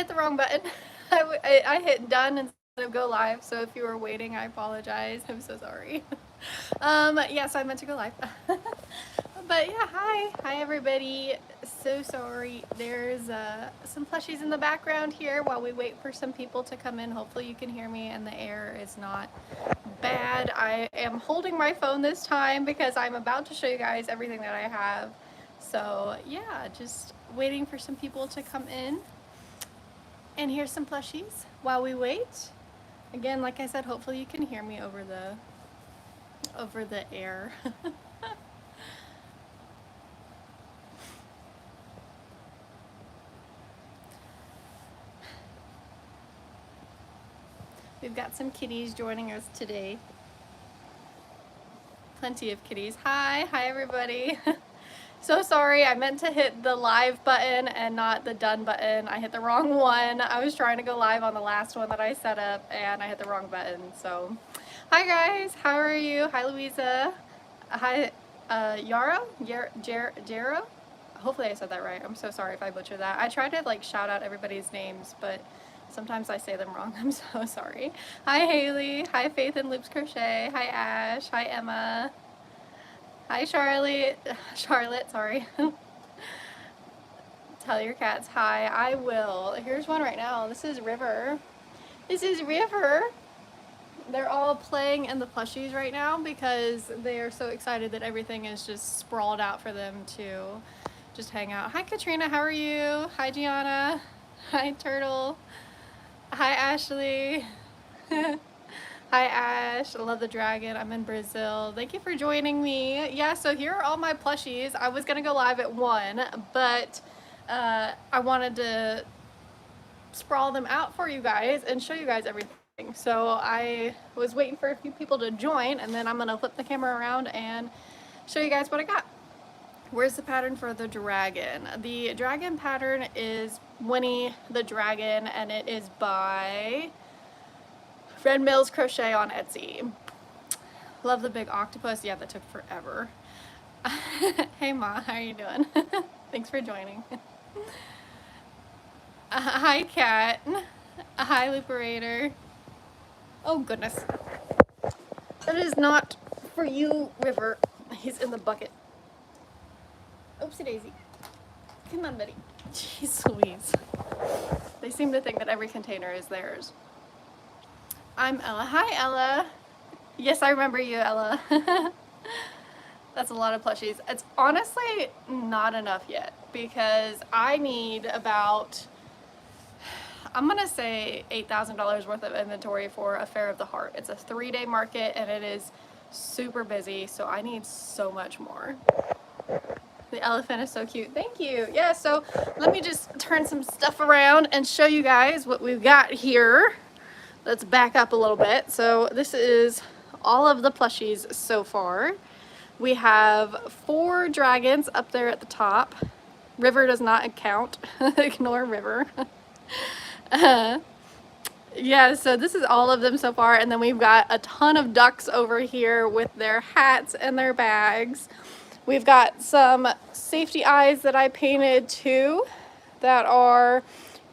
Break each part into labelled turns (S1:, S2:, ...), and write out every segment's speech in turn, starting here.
S1: hit the wrong button. I hit done instead of go live, so if you were waiting, I apologize. I'm so sorry. Yeah, so I meant to go live. But yeah, hi everybody. So sorry. There's some plushies in the background here while we wait for some people to come in. Hopefully you can hear me and the air is not bad. I am holding my phone this time because I'm about to show you guys everything that I have. So yeah, just waiting for some people to come in. And here's some plushies while we wait. Again, like I said, hopefully you can hear me over the air. We've got some kitties joining us today. Plenty of kitties. Hi everybody. So sorry, I meant to hit the live button and not the done button. I hit the wrong one. I was trying to go live on the last one that I set up and I hit the wrong button. So, hi guys, how are you? Hi Louisa. Hi Yaro? Jero? Hopefully I said that right. I'm so sorry if I butchered that. I try to like shout out everybody's names, but sometimes I say them wrong. I'm so sorry. Hi Haley. Hi Faith and Loops Crochet. Hi Ash. Hi Emma. Hi Charlotte, sorry. Tell your cats hi. I will. Here's one right now. This is River. This is River. They're all playing in the plushies right now because they are so excited that everything is just sprawled out for them to just hang out. Hi Katrina, how are you? Hi Gianna. Hi Turtle. Hi Ashley. Hi Ash, I love the dragon. I'm in Brazil. Thank you for joining me. Yeah, so here are all my plushies. I was gonna go live at 1, but I wanted to sprawl them out for you guys and show you guys everything. So I was waiting for a few people to join, and then I'm gonna flip the camera around and show you guys what I got. Where's the pattern for the dragon? The dragon pattern is Winnie the Dragon, and it is by Red Mills Crochet on Etsy. Love the big octopus. Yeah, that took forever. Hey Ma, how are you doing? Thanks for joining. Hi Kat. Hi Looperator. Oh goodness. That is not for you, River. He's in the bucket. Oopsie daisy. Come on, buddy. Jeez Louise. They seem to think that every container is theirs. I'm Ella. Hi, Ella. Yes, I remember you, Ella. That's a lot of plushies. It's honestly not enough yet because I need about, I'm gonna say $8,000 worth of inventory for a Fair of the Heart. It's a 3-day market and it is super busy, so I need so much more. The elephant is so cute. Thank you. Yeah, so let me just turn some stuff around and show you guys what we've got here. Let's back up a little bit. So this is all of the plushies so far. We have 4 dragons up there at the top. River does not count. Ignore River. Yeah, so this is all of them so far. And then we've got a ton of ducks over here with their hats and their bags. We've got some safety eyes that I painted too that are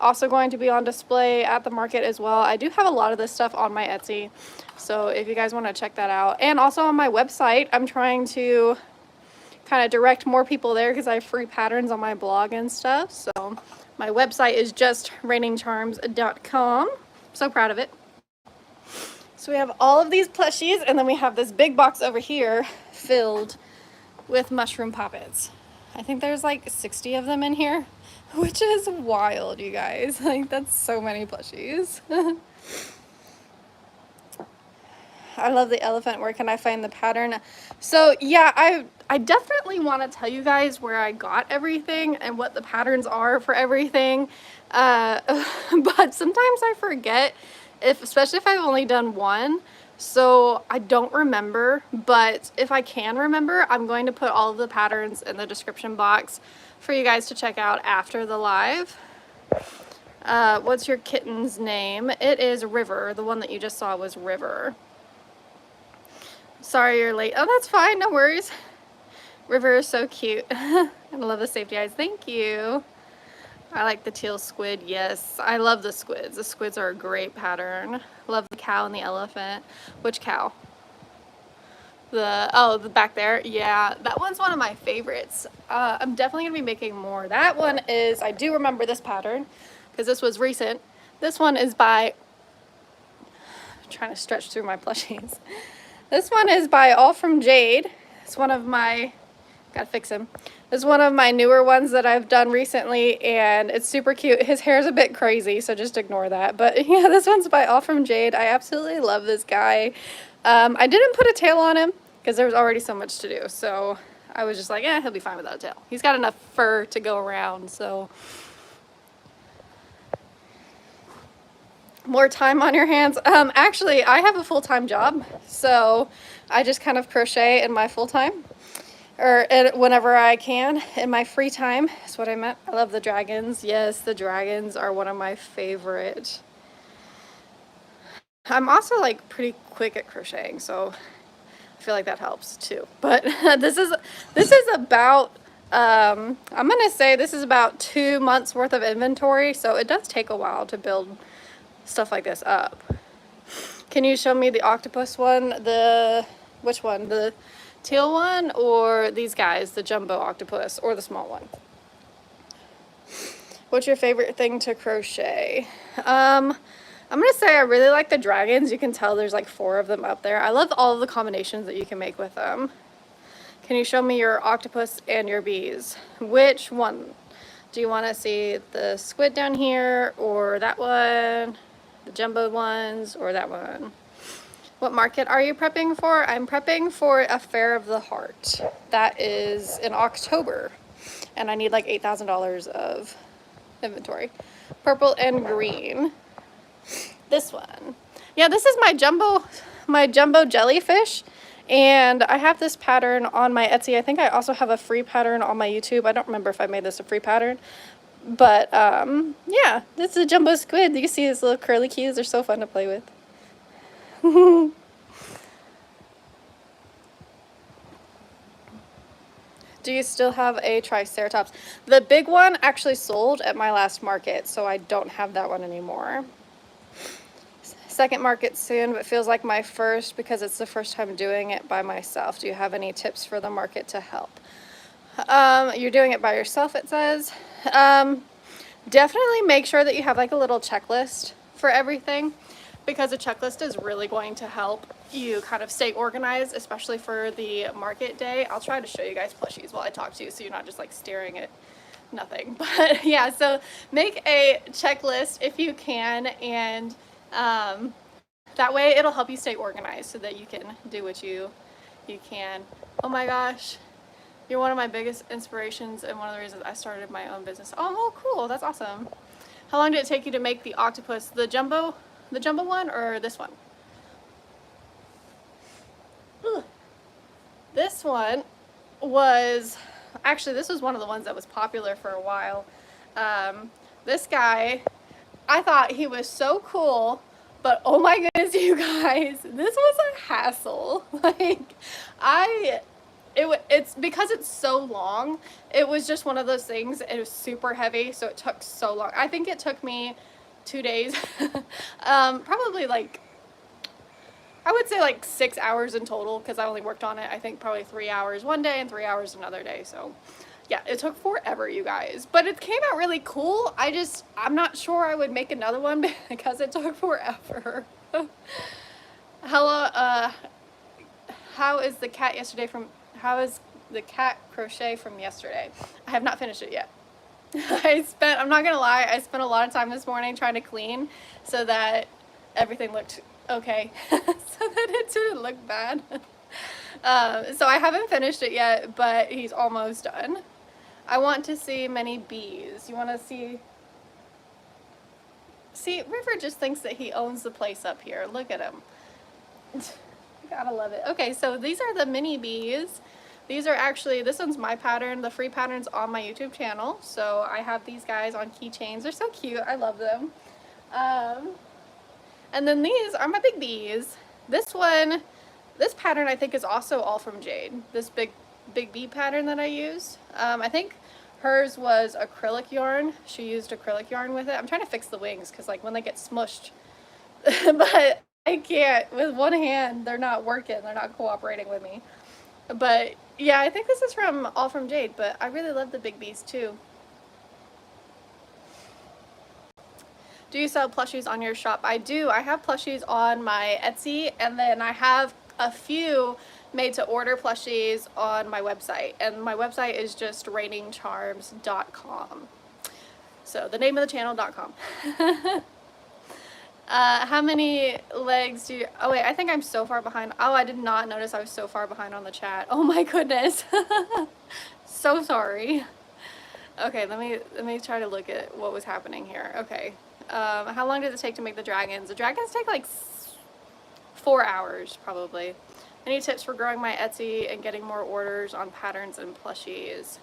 S1: also going to be on display at the market as well. I do have a lot of this stuff on my Etsy, so if you guys want to check that out. And also on my website, I'm trying to kind of direct more people there because I have free patterns on my blog and stuff. So my website is just rainingcharms.com. So proud of it. So we have all of these plushies, and then we have this big box over here filled with mushroom poppets. I think there's like 60 of them in here, which is wild, you guys. Like, that's so many plushies. I love the elephant. Where can I find the pattern? So yeah, I definitely want to tell you guys where I got everything and what the patterns are for everything. But sometimes I forget, especially if I've only done one. So I don't remember, but if I can remember, I'm going to put all of the patterns in the description box for you guys to check out after the live. What's your kitten's name? It is River. The one that you just saw was River. Sorry you're late. Oh, that's fine. No worries. River is so cute. I love the safety eyes. Thank you. I like the teal squid, yes. I love the squids. The squids are a great pattern. Love the cow and the elephant. Which cow? The back there. Yeah, that one's one of my favorites. I'm definitely gonna be making more. That one is, I do remember this pattern because this was recent. This one is by, I'm trying to stretch through my plushies. This one is by All From Jade. It's one of my, gotta fix him. It's one of my newer ones that I've done recently, and it's super cute. His hair's a bit crazy, so just ignore that. But yeah, this one's by All From Jade. I absolutely love this guy. I didn't put a tail on him because there was already so much to do. So I was just like, yeah, he'll be fine without a tail. He's got enough fur to go around, so. More time on your hands. Actually, I have a full-time job, so I just kind of crochet in my full-time. Or whenever I can, in my free time, is what I meant. I love the dragons. Yes, the dragons are one of my favorite. I'm also like pretty quick at crocheting, so I feel like that helps too. But this is about, I'm gonna say this is about 2 months worth of inventory, so it does take a while to build stuff like this up. Can you show me the octopus one? Which one? The teal one or these guys, the jumbo octopus or the small one? What's your favorite thing to crochet? I'm gonna say I really like the dragons. You can tell there's like 4 of them up there. I love all of the combinations that you can make with them. Can you show me your octopus and your bees? Which one? Do you want to see the squid down here or that one? The jumbo ones or that one? What market are you prepping for? I'm prepping for a Fair of the Heart. That is in October. And I need like $8,000 of inventory. Purple and green. This one. Yeah, this is my jumbo jellyfish. And I have this pattern on my Etsy. I think I also have a free pattern on my YouTube. I don't remember if I made this a free pattern. But yeah, this is a jumbo squid. You can see his little curly cues. They're so fun to play with. Do you still have a triceratops? The big one actually sold at my last market, so I don't have that one anymore. Second market soon, but feels like my first because it's the first time doing it by myself. Do you have any tips for the market to help? You're doing it by yourself, it says. Definitely make sure that you have like a little checklist for everything, because a checklist is really going to help you kind of stay organized, especially for the market day. I'll try to show you guys plushies while I talk to you so you're not just like staring at nothing. But yeah, so make a checklist if you can, and that way it'll help you stay organized so that you can do what you can. Oh my gosh, you're one of my biggest inspirations and one of the reasons I started my own business. Oh, well, cool, that's awesome. How long did it take you to make the octopus? The jumbo one or this one? Ugh. This one was, actually this was one of the ones that was popular for a while. This guy, I thought he was so cool, but oh my goodness, you guys, this was a hassle. Like, it's because it's so long, it was just one of those things. It was super heavy, so it took so long. I think it took me 2 days. Probably like, I would say like 6 hours in total, because I only worked on it, I think probably 3 hours one day and 3 hours another day. So yeah, it took forever, you guys, but it came out really cool. I'm not sure I would make another one because it took forever. Hello, how is the cat crochet from yesterday? I have not finished it yet. I'm not gonna lie, I spent a lot of time this morning trying to clean so that everything looked okay, so that it didn't look bad. So I haven't finished it yet, but he's almost done. I want to see many bees. You want to see? See, River just thinks that he owns the place up here. Look at him. Gotta love it. Okay, so these are the mini bees. These are actually, this one's my pattern. The free pattern's on my YouTube channel. So I have these guys on keychains. They're so cute. I love them. And then these are my big bees. This pattern I think is also all from Jade. This big bee pattern that I use. I think Hers was acrylic yarn. She used acrylic yarn with it. I'm trying to fix the wings because like when they get smushed, but I can't. With one hand, they're not working. They're not cooperating with me. But yeah, I think this is from All From Jade, but I really love the big bees too. Do you sell plushies on your shop? I do. I have plushies on my Etsy, and then I have a few made to order plushies on my website, and my website is just rainingcharms.com. So the name of the channel.com. How many legs do you, oh wait, I think I'm so far behind. Oh, I did not notice I was so far behind on the chat. Oh my goodness. So sorry. Okay, let me try to look at what was happening here. Okay. How long does it take to make the dragons? The dragons take like 4 hours probably. Any tips for growing my Etsy and getting more orders on patterns and plushies?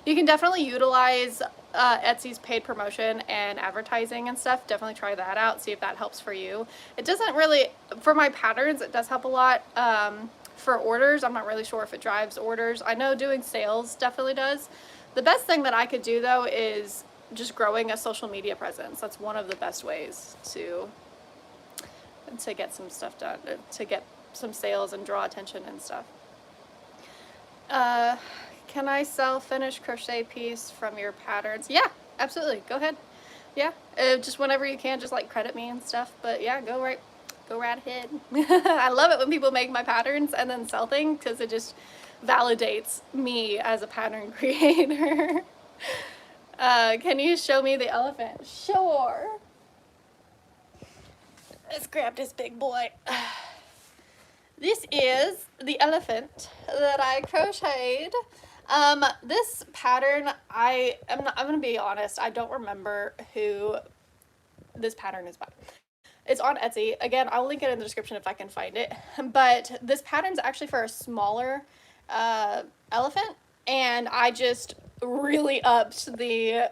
S1: You can definitely utilize Etsy's paid promotion and advertising and stuff. Definitely try that out, see if that helps for you. It doesn't really, for my patterns, it does help a lot. For orders, I'm not really sure if it drives orders. I know doing sales definitely does. The best thing that I could do though is just growing a social media presence. That's one of the best ways to get some stuff done, to get some sales and draw attention and stuff. Can I sell finished crochet piece from your patterns? Yeah, absolutely. Go ahead. Yeah, just whenever you can, just like credit me and stuff. But yeah, go right ahead. I love it when people make my patterns and then sell things because it just validates me as a pattern creator. Can you show me the elephant? Sure. Let's grab this big boy. This is the elephant that I crocheted. This pattern, I'm gonna be honest, I don't remember who this pattern is by. It's on Etsy. Again, I'll link it in the description if I can find it. But this pattern's actually for a smaller elephant, and I just really upped the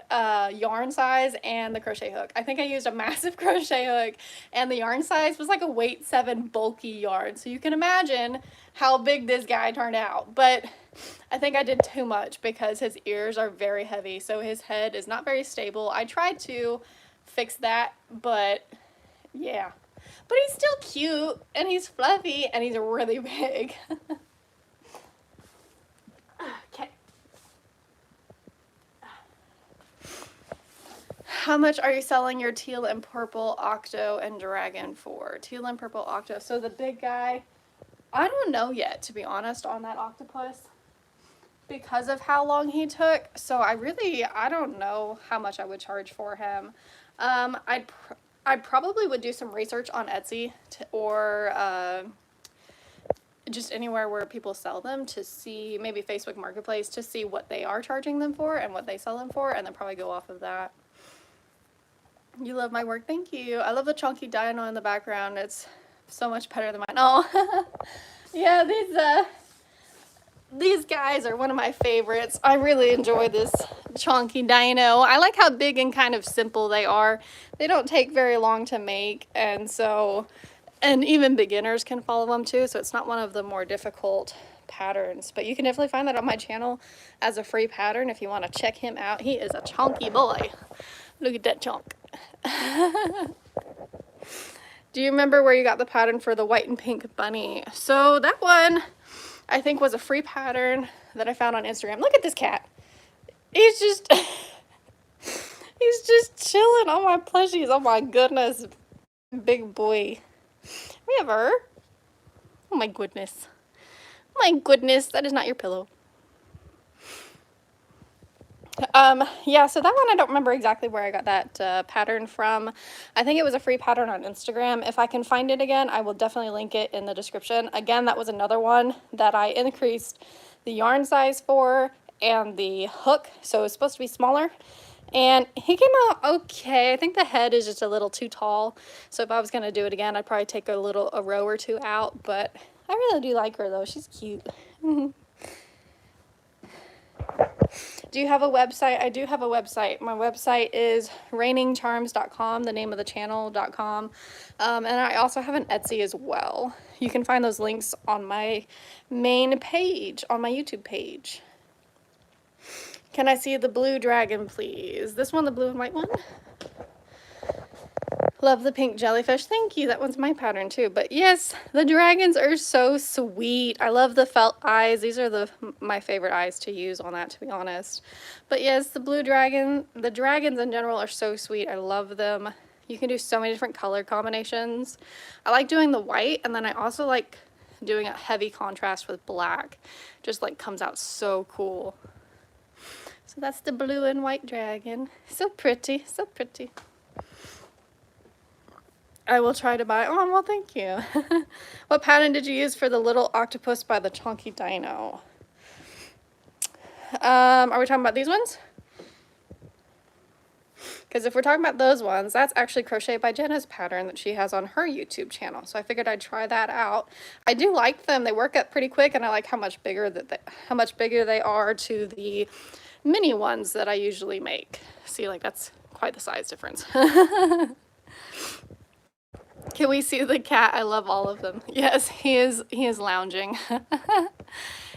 S1: yarn size and the crochet hook. I think I used a massive crochet hook, and the yarn size was like a weight 7 bulky yarn. So you can imagine how big this guy turned out. But I think I did too much because his ears are very heavy, so his head is not very stable. I tried to fix that, but yeah. But he's still cute, and he's fluffy, and he's really big. Okay. How much are you selling your teal and purple octo and dragon for? Teal and purple octo. So the big guy, I don't know yet, to be honest, on that octopus because of how long he took. So I don't know how much I would charge for him. I probably would do some research on Etsy or just anywhere where people sell them to see, maybe Facebook Marketplace, to see what they are charging them for and what they sell them for, and then probably go off of that. You love my work. Thank you. I love the chunky dino in the background. It's so much better than mine. Oh, yeah, these guys are one of my favorites. I really enjoy this chunky dino. I like how big and kind of simple they are. They don't take very long to make, and even beginners can follow them too, so it's not one of the more difficult patterns. But you can definitely find that on my channel as a free pattern if you want to check him out. He is a chunky boy. Look at that chunk. Do you remember where you got the pattern for the white and pink bunny? So that one, I think, was a free pattern that I found on Instagram. Look at this cat. He's just, he's just chilling on my plushies. Oh my goodness. Big boy. River. Oh my goodness. My goodness, that is not your pillow. Yeah, so that one, I don't remember exactly where I got that pattern from. I think it was a free pattern on Instagram. If I can find it again, I will definitely link it in the description. Again, that was another one that I increased the yarn size for and the hook, so it was supposed to be smaller. And he came out okay. I think the head is just a little too tall, so if I was going to do it again, I'd probably take a row or two out, but I really do like her though. She's cute. Do you have a website? I do have a website. My website is rainingcharms.com, the name of the channel.com. And I also have an Etsy as well. You can find those links on my main page, on my YouTube page. Can I see the blue dragon, please? This one, the blue and white one? Love the pink jellyfish. Thank you. That one's my pattern too. But yes, the dragons are so sweet. I love the felt eyes. These are my favorite eyes to use on that, to be honest. But yes, the blue dragon, the dragons in general are so sweet. I love them. You can do so many different color combinations. I like doing the white, and then I also like doing a heavy contrast with black. Just like comes out so cool. So that's the blue and white dragon. So pretty, so pretty. I will try to buy. Oh, well, thank you. What pattern did you use for the little octopus by the chunky dino? Are we talking about these ones? Because if we're talking about those ones, that's actually Crochet by Jenna's pattern that she has on her YouTube channel. So I figured I'd try that out. I do like them. They work up pretty quick, and I like how much bigger they are to the mini ones that I usually make. See, like that's quite the size difference. Can we see the cat? I love all of them. Yes, he is lounging.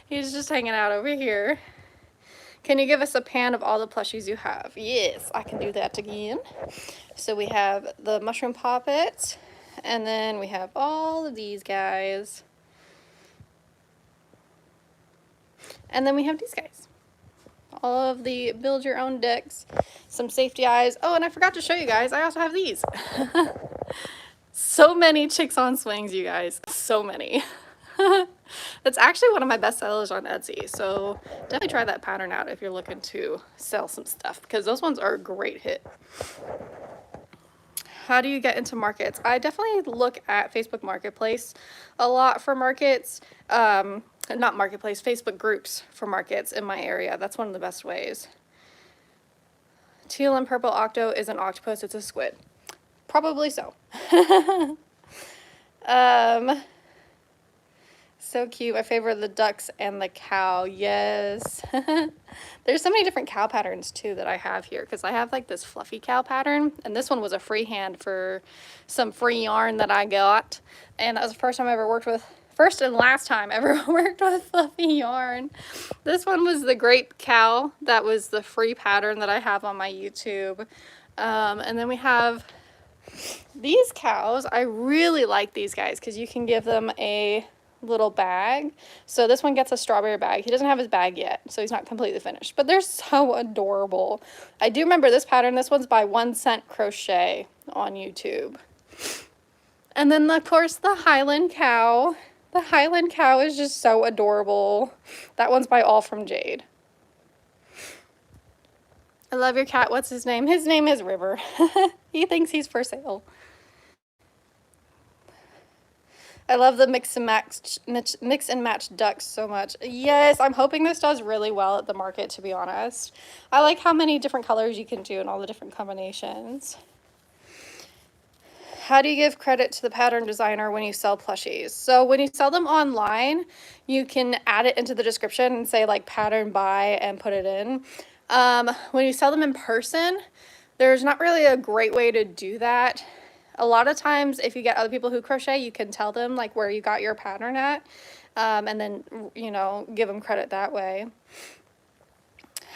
S1: He's just hanging out over here. Can you give us a pan of all the plushies you have? Yes, I can do that again. So we have the mushroom poppet, and then we have all of these guys. And then we have these guys. All of the build your own decks, some safety eyes. Oh, and I forgot to show you guys, I also have these. So many chicks on swings, you guys. So many. That's actually one of my best sellers on Etsy. So definitely try that pattern out if you're looking to sell some stuff, because those ones are a great hit. How do you get into markets? I definitely look at Facebook Marketplace a lot for markets. Not Marketplace, Facebook groups for markets in my area. That's one of the best ways. Teal and purple octo is an octopus. It's a squid. Probably so. So cute. My favorite are the ducks and the cow. Yes. There's so many different cow patterns too that I have here, because I have like this fluffy cow pattern, and this one was a freehand for some free yarn that I got, and that was the first time I ever worked with, first and last time I ever worked with fluffy yarn. This one was the grape cow. That was the free pattern that I have on my YouTube. And then we have these cows. I really like these guys because you can give them a little bag. So this one gets a strawberry bag. He doesn't have his bag yet, so he's not completely finished, but they're so adorable. I do remember this pattern. This one's by 1 Cent Crochet on YouTube. And then of course the Highland cow. The Highland cow is just so adorable. That one's by All From Jade. I love your cat. What's his name? His name is River. He thinks he's for sale. I love the mix and match ducks so much. Yes, I'm hoping this does really well at the market, to be honest. I like how many different colors you can do and all the different combinations. How do you give credit to the pattern designer when you sell plushies? So when you sell them online, you can add it into the description and say like pattern by and put it in. When you sell them in person, there's not really a great way to do that. A lot of times if you get other people who crochet, you can tell them like where you got your pattern at, and then, you know, give them credit that way.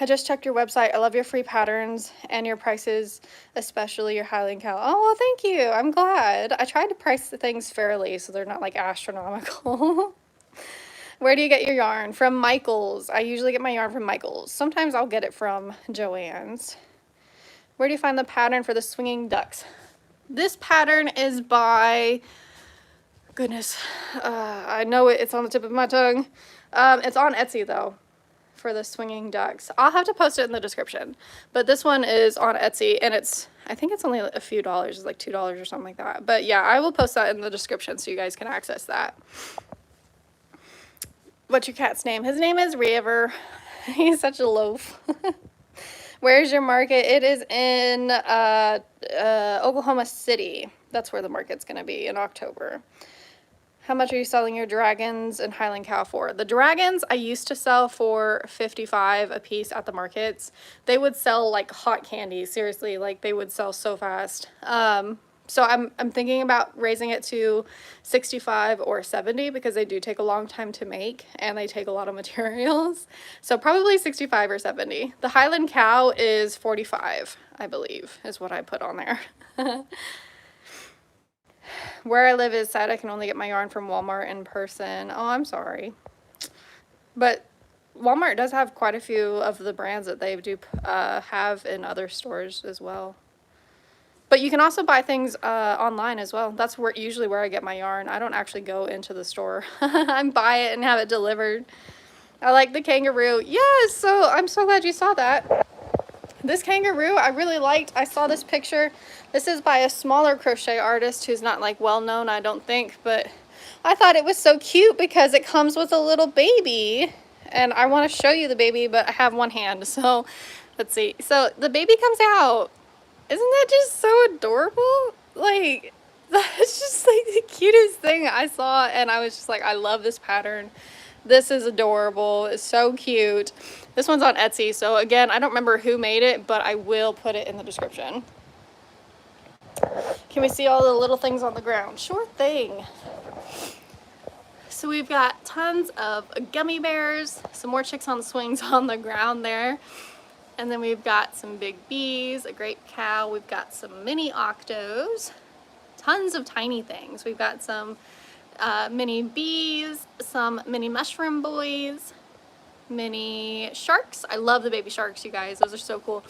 S1: I just checked your website. I love your free patterns and your prices, especially your Highland cow. Oh, well, thank you. I'm glad. I tried to price the things fairly so they're not like astronomical. Where do you get your yarn? From Michael's. I usually get my yarn from Michael's. Sometimes I'll get it from Joann's. Where do you find the pattern for the swinging ducks? This pattern is by, goodness, I know it's on the tip of my tongue. It's on Etsy though, for the swinging ducks. I'll have to post it in the description, but this one is on Etsy, and I think it's only a few dollars. It's like $2 or something like that. But yeah, I will post that in the description so you guys can access that. What's your cat's name? His name is River. He's such a loaf. Where's your market? It is in Oklahoma City. That's where the market's going to be in October. How much are you selling your dragons and Highland cow for? The dragons I used to sell for $55 a piece at the markets. They would sell like hot candy. Seriously, like they would sell so fast. So I'm thinking about raising it to 65 or 70 because they do take a long time to make and they take a lot of materials. So probably 65 or 70. The Highland cow is 45, I believe, is what I put on there. Where I live is sad I can only get my yarn from Walmart in person. Oh, I'm sorry. But Walmart does have quite a few of the brands that they do have in other stores as well. But you can also buy things online as well. That's usually where I get my yarn. I don't actually go into the store. I buy it and have it delivered. I like the kangaroo. Yes, so I'm so glad you saw that. This kangaroo I really liked. I saw this picture. This is by a smaller crochet artist who's not like well known, I don't think, but I thought it was so cute because it comes with a little baby. And I want to show you the baby, but I have one hand, so let's see. So the baby comes out. Isn't that just so adorable? Like, that's just like the cutest thing I saw, and I was just like, I love this pattern. This is adorable. It's so cute. This one's on Etsy, so again, I don't remember who made it, but I will put it in the description. Can we see all the little things on the ground? Sure thing. So we've got tons of gummy bears, some more chicks on swings on the ground there. And then we've got some big bees, a grape cow, we've got some mini octos, tons of tiny things. We've got some mini bees, some mini mushroom boys, mini sharks. I love the baby sharks, you guys. Those are so cool.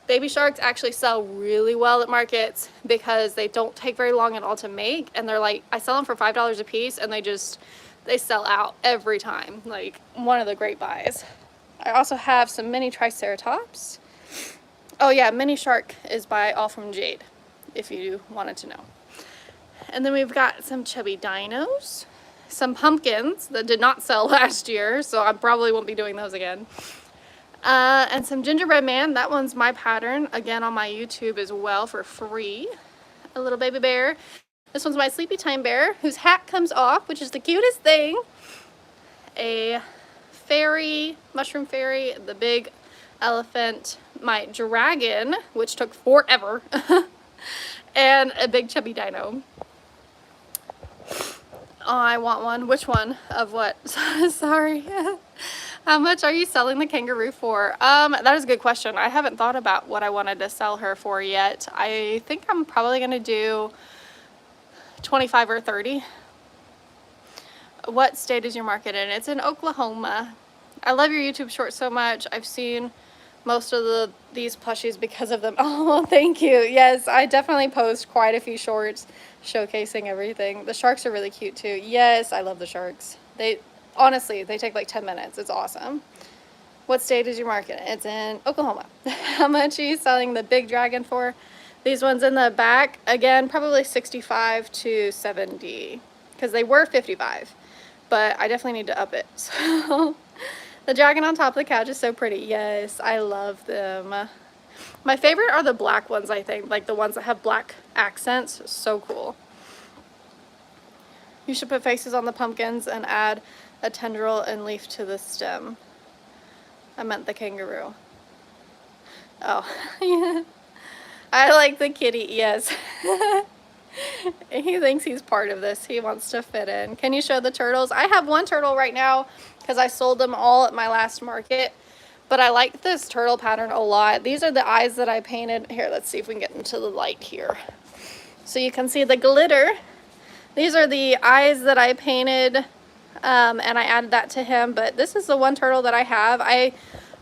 S1: Baby sharks actually sell really well at markets because they don't take very long at all to make. And they're like, I sell them for $5 a piece and they sell out every time. Like, one of the great buys. I also have some mini triceratops. Oh yeah, mini shark is by All From Jade, if you wanted to know. And then we've got some chubby dinos, some pumpkins that did not sell last year, so I probably won't be doing those again. And some gingerbread man. That one's my pattern, again on my YouTube as well for free. A little baby bear. This one's my sleepy time bear, whose hat comes off, which is the cutest thing. A fairy, mushroom fairy, the big elephant, my dragon, which took forever, and a big chubby dino. Oh, I want one. Which one? Of what? Sorry. How much are you selling the kangaroo for? That is a good question. I haven't thought about what I wanted to sell her for yet. I think I'm probably going to do 25 or 30. What state is your market in? It's in Oklahoma. I love your YouTube shorts so much. I've seen most of these plushies because of them. Oh, thank you. Yes, I definitely post quite a few shorts showcasing everything. The sharks are really cute too. Yes, I love the sharks. Honestly, they take like 10 minutes. It's awesome. What state is your market in? It's in Oklahoma. How much are you selling the big dragon for? These ones in the back, again, probably 65 to 70 because they were 55. But I definitely need to up it. So the dragon on top of the couch is so pretty. Yes, I love them. My favorite are the black ones, I think. Like the ones that have black accents. So cool. You should put faces on the pumpkins and add a tendril and leaf to the stem. I meant the kangaroo. Oh, yeah. I like the kitty, yes. He thinks he's part of this. He wants to fit in. Can you show the turtles? I have one turtle right now because I sold them all at my last market. But I like this turtle pattern a lot. These are the eyes that I painted. Here, let's see if we can get into the light here. So you can see the glitter. These are the eyes that I painted, and I added that to him. But this is the one turtle that I have. I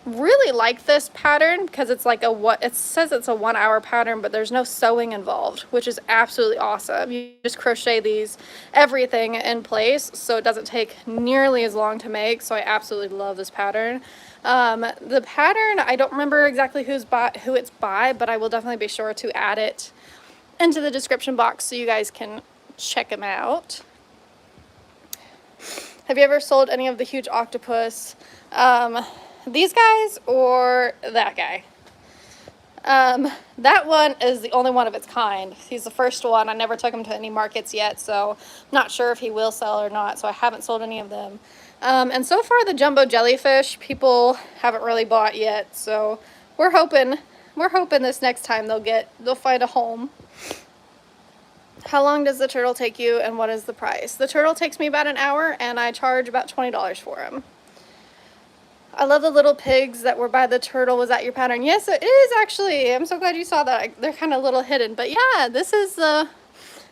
S1: really like this pattern because it's like it says it's a 1 hour pattern, but there's no sewing involved, which is absolutely awesome. You just crochet everything in place, so it doesn't take nearly as long to make. So I absolutely love this pattern. The pattern, I don't remember exactly who it's by, but I will definitely be sure to add it into the description box so you guys can check them out. Have you ever sold any of the huge octopus? These guys or that guy? That one is the only one of its kind. He's the first one. I never took him to any markets yet, so I'm not sure if he will sell or not, so I haven't sold any of them. And so far the jumbo jellyfish people haven't really bought yet, so we're hoping this next time they'll find a home. How long does the turtle take you and what is the price? The turtle takes me about an hour and I charge about $20 for him. I love the little pigs that were by the turtle. Was that your pattern? Yes, it is actually. I'm so glad you saw that. They're kind of a little hidden. But yeah, this is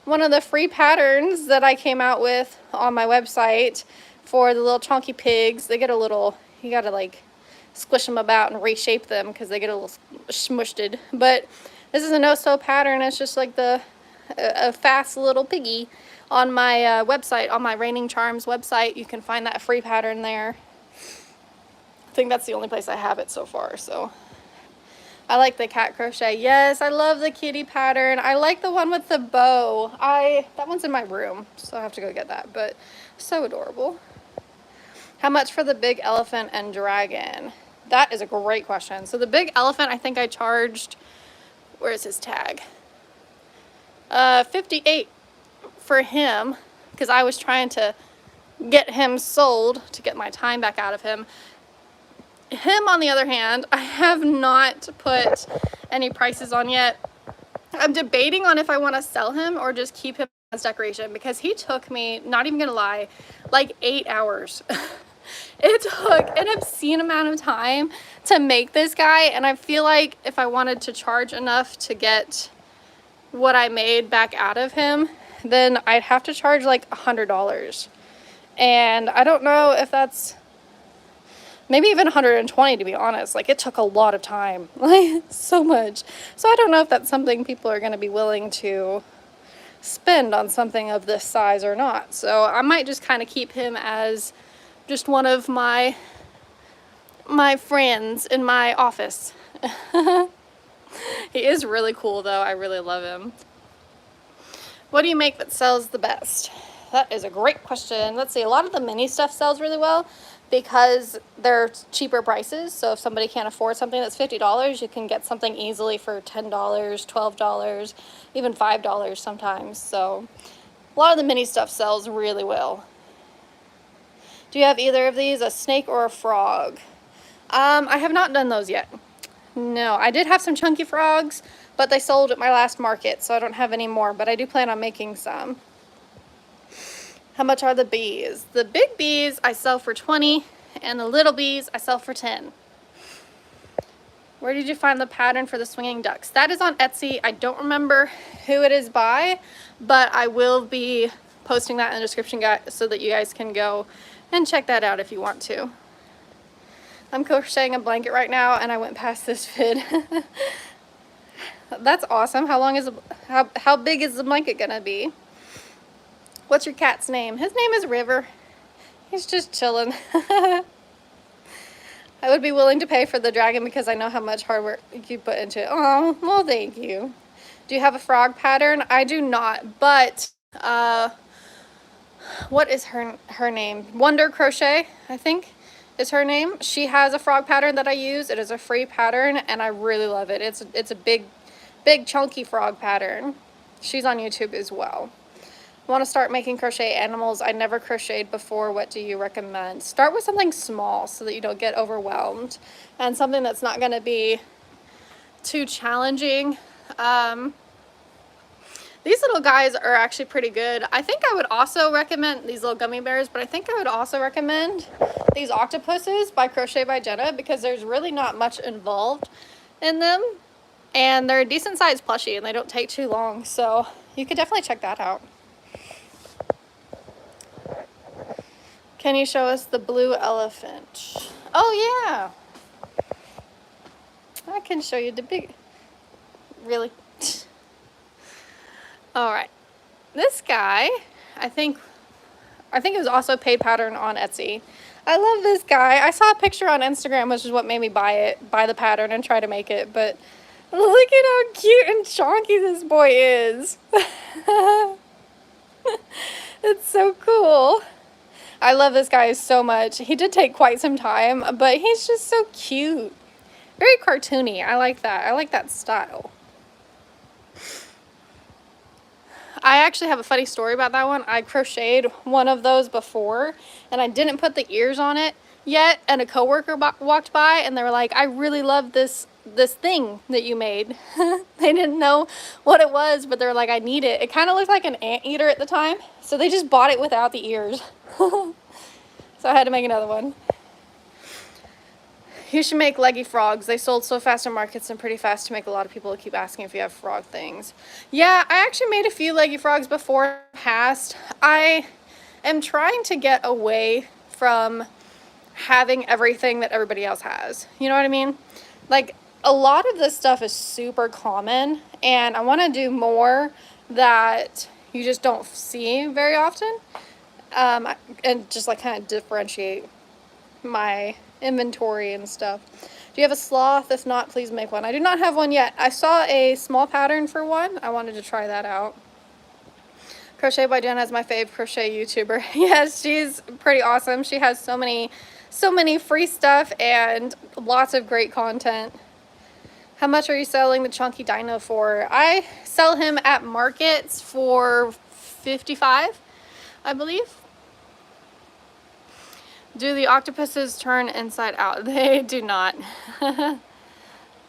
S1: one of the free patterns that I came out with on my website for the little chunky pigs. They get a little, you gotta like squish them about and reshape them because they get a little smushed. But this is a no-sew pattern. It's just like a fast little piggy on my website, on my Raining Charmz website. You can find that free pattern there. I think that's the only place I have it so far. So I like the cat crochet. Yes, I love the kitty pattern. I like the one with the bow. That one's in my room, so I have to go get that, but so adorable. How much for the big elephant and dragon? That is a great question. So the big elephant, I think I charged, where is his tag? 58 for him, because I was trying to get him sold to get my time back out of him. Him, on the other hand, I have not put any prices on yet. I'm debating on if I want to sell him or just keep him as decoration, because he took me, not even gonna lie, like 8 hours. It took an obscene amount of time to make this guy, and I feel like if I wanted to charge enough to get what I made back out of him, then I'd have to charge like $100. And I don't know if that's, maybe even 120, to be honest. Like, it took a lot of time, like so much. So I don't know if that's something people are going to be willing to spend on something of this size or not. So I might just kind of keep him as just one of my friends in my office. He is really cool though. I really love him. What do you make that sells the best? That is a great question. Let's see. A lot of the mini stuff sells really well because they're cheaper prices. So if somebody can't afford something that's $50, you can get something easily for $10, $12, even $5 sometimes. So a lot of the mini stuff sells really well. Do you have either of these, a snake or a frog? I have not done those yet. No, I did have some chunky frogs, but they sold at my last market, so I don't have any more, but I do plan on making some. How much are the bees? The big bees I sell for 20, and the little bees I sell for 10. Where did you find the pattern for the swinging ducks? That is on Etsy. I don't remember who it is by, but I will be posting that in the description guide so that you guys can go and check that out if you want to. I'm crocheting a blanket right now, and I went past this vid. That's awesome. How long is how big is the blanket gonna be? What's your cat's name? His name is River. He's just chilling. I would be willing to pay for the dragon because I know how much hard work you put into it. Oh, well, thank you. Do you have a frog pattern? I do not, but what is her name? Wonder Crochet, I think, is her name. She has a frog pattern that I use. It is a free pattern, and I really love it. It's a big chunky frog pattern. She's on YouTube as well. I want to start making crochet animals. I never crocheted before. What do you recommend? Start with something small so that you don't get overwhelmed, and something that's not going to be too challenging. These little guys are actually pretty good. I think I would also recommend these little gummy bears, but I think I would also recommend these octopuses by Crochet by Jenna because there's really not much involved in them. And they're a decent sized plushie and they don't take too long. So you could definitely check that out. Can you show us the blue elephant? Oh yeah. I can show you the big, really? All right, this guy, I think it was also a paid pattern on Etsy. I love this guy. I saw a picture on Instagram, which is what made me buy the pattern and try to make it. But look at how cute and chunky this boy is. It's so cool. I love this guy so much. He did take quite some time, but he's just so cute. Very cartoony. I like that. I like that style. I actually have a funny story about that one. I crocheted one of those before, and I didn't put the ears on it yet, and a coworker walked by, and they were like, I really love this this thing that you made. They didn't know what it was, but they're like, I need it. It kind of looked like an anteater at the time, so they just bought it without the ears. So I had to make another one. You should make leggy frogs. They sold so fast in markets and pretty fast to make a lot of people keep asking if you have frog things. Yeah, I actually made a few leggy frogs before past. I am trying to get away from having everything that everybody else has. You know what I mean? Like, a lot of this stuff is super common, and I want to do more that you just don't see very often, and just like kind of differentiate my inventory and stuff. Do you have a sloth? If not, please make one. I do not have one yet. I saw a small pattern for one. I wanted to try that out. Crochet by Jenna is my fave crochet YouTuber. Yes, she's pretty awesome. She has so many free stuff and lots of great content. How much are you selling the chunky dino for? I sell him at markets for $55, I believe. Do the octopuses turn inside out? They do not. The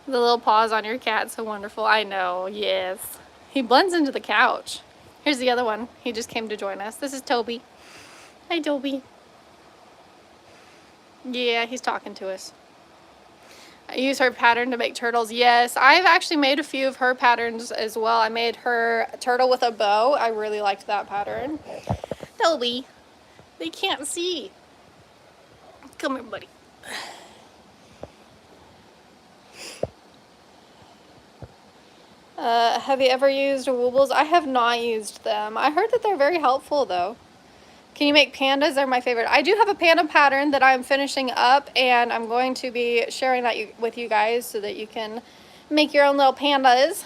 S1: little paws on your cat, so wonderful. I know, yes. He blends into the couch. Here's the other one. He just came to join us. This is Toby. Hi, Toby. Yeah, he's talking to us. I use her pattern to make turtles. Yes, I've actually made a few of her patterns as well. I made her turtle with a bow. I really liked that pattern. Toby, they can't see. Come here, buddy. Have you ever used woobles? I have not used them. I heard that they're very helpful though. Can you make pandas? They're my favorite. I do have a panda pattern that I'm finishing up, and I'm going to be sharing that with you guys so that you can make your own little pandas.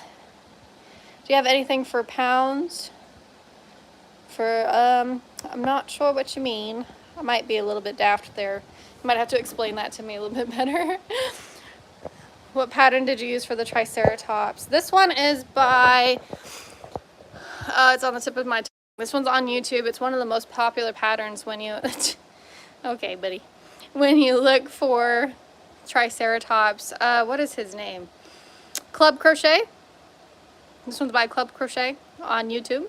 S1: Do you have anything for pounds? I'm not sure what you mean. I might be a little bit daft there. You might have to explain that to me a little bit better. What pattern did you use for the Triceratops? This one is by, it's on the tip of my tongue. This one's on YouTube. It's one of the most popular patterns when you, okay, buddy. When you look for Triceratops, what is his name? Club Crochet. This one's by Club Crochet on YouTube.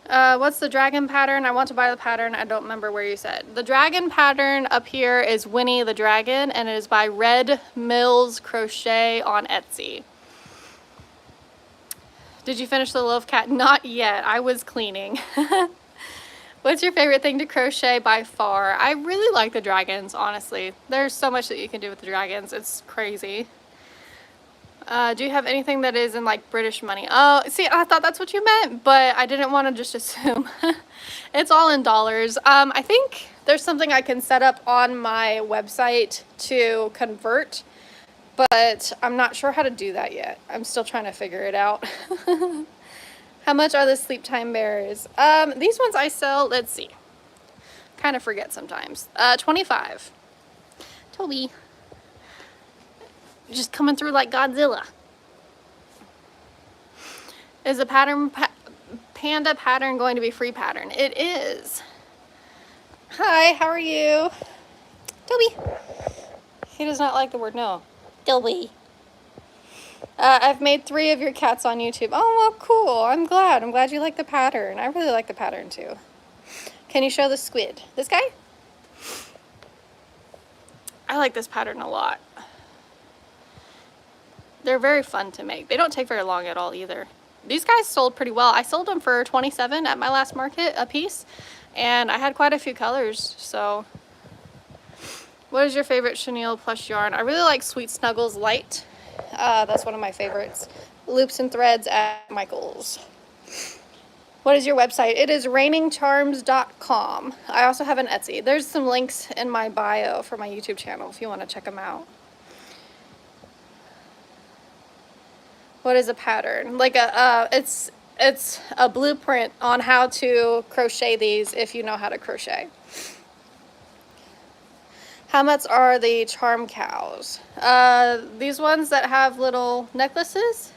S1: What's the dragon pattern? I want to buy the pattern. I don't remember where you said. The dragon pattern up here is Winnie the Dragon, and it is by Red Mills Crochet on Etsy. Did you finish the loaf cat? Not yet. I was cleaning. What's your favorite thing to crochet by far? I really like the dragons, honestly. There's so much that you can do with the dragons. It's crazy. Do you have anything that is in like British money? Oh, see, I thought that's what you meant, but I didn't want to just assume. It's all in dollars. I think there's something I can set up on my website to convert, but I'm not sure how to do that yet. I'm still trying to figure it out. How much are the sleep time bears? These ones I sell, let's see. Kind of forget sometimes. 25. Toby. Just coming through like Godzilla. Is the panda pattern going to be free pattern? It is. Hi, how are you? Toby. He does not like the word no. Toby. I've made 3 of your cats on YouTube. Oh, well, cool. I'm glad. I'm glad you like the pattern. I really like the pattern too. Can you show the squid? This guy? I like this pattern a lot. They're very fun to make. They don't take very long at all either. These guys sold pretty well. I sold them for $27 at my last market a piece, and I had quite a few colors, so. What is your favorite chenille plush yarn? I really like Sweet Snuggles Light. That's one of my favorites. Loops and Threads at Michael's. What is your website? It is rainingcharms.com. I also have an Etsy. There's some links in my bio for my YouTube channel if you want to check them out. What is a pattern? Like it's a blueprint on how to crochet these if you know how to crochet. How much are the charm cows? These ones that have little necklaces,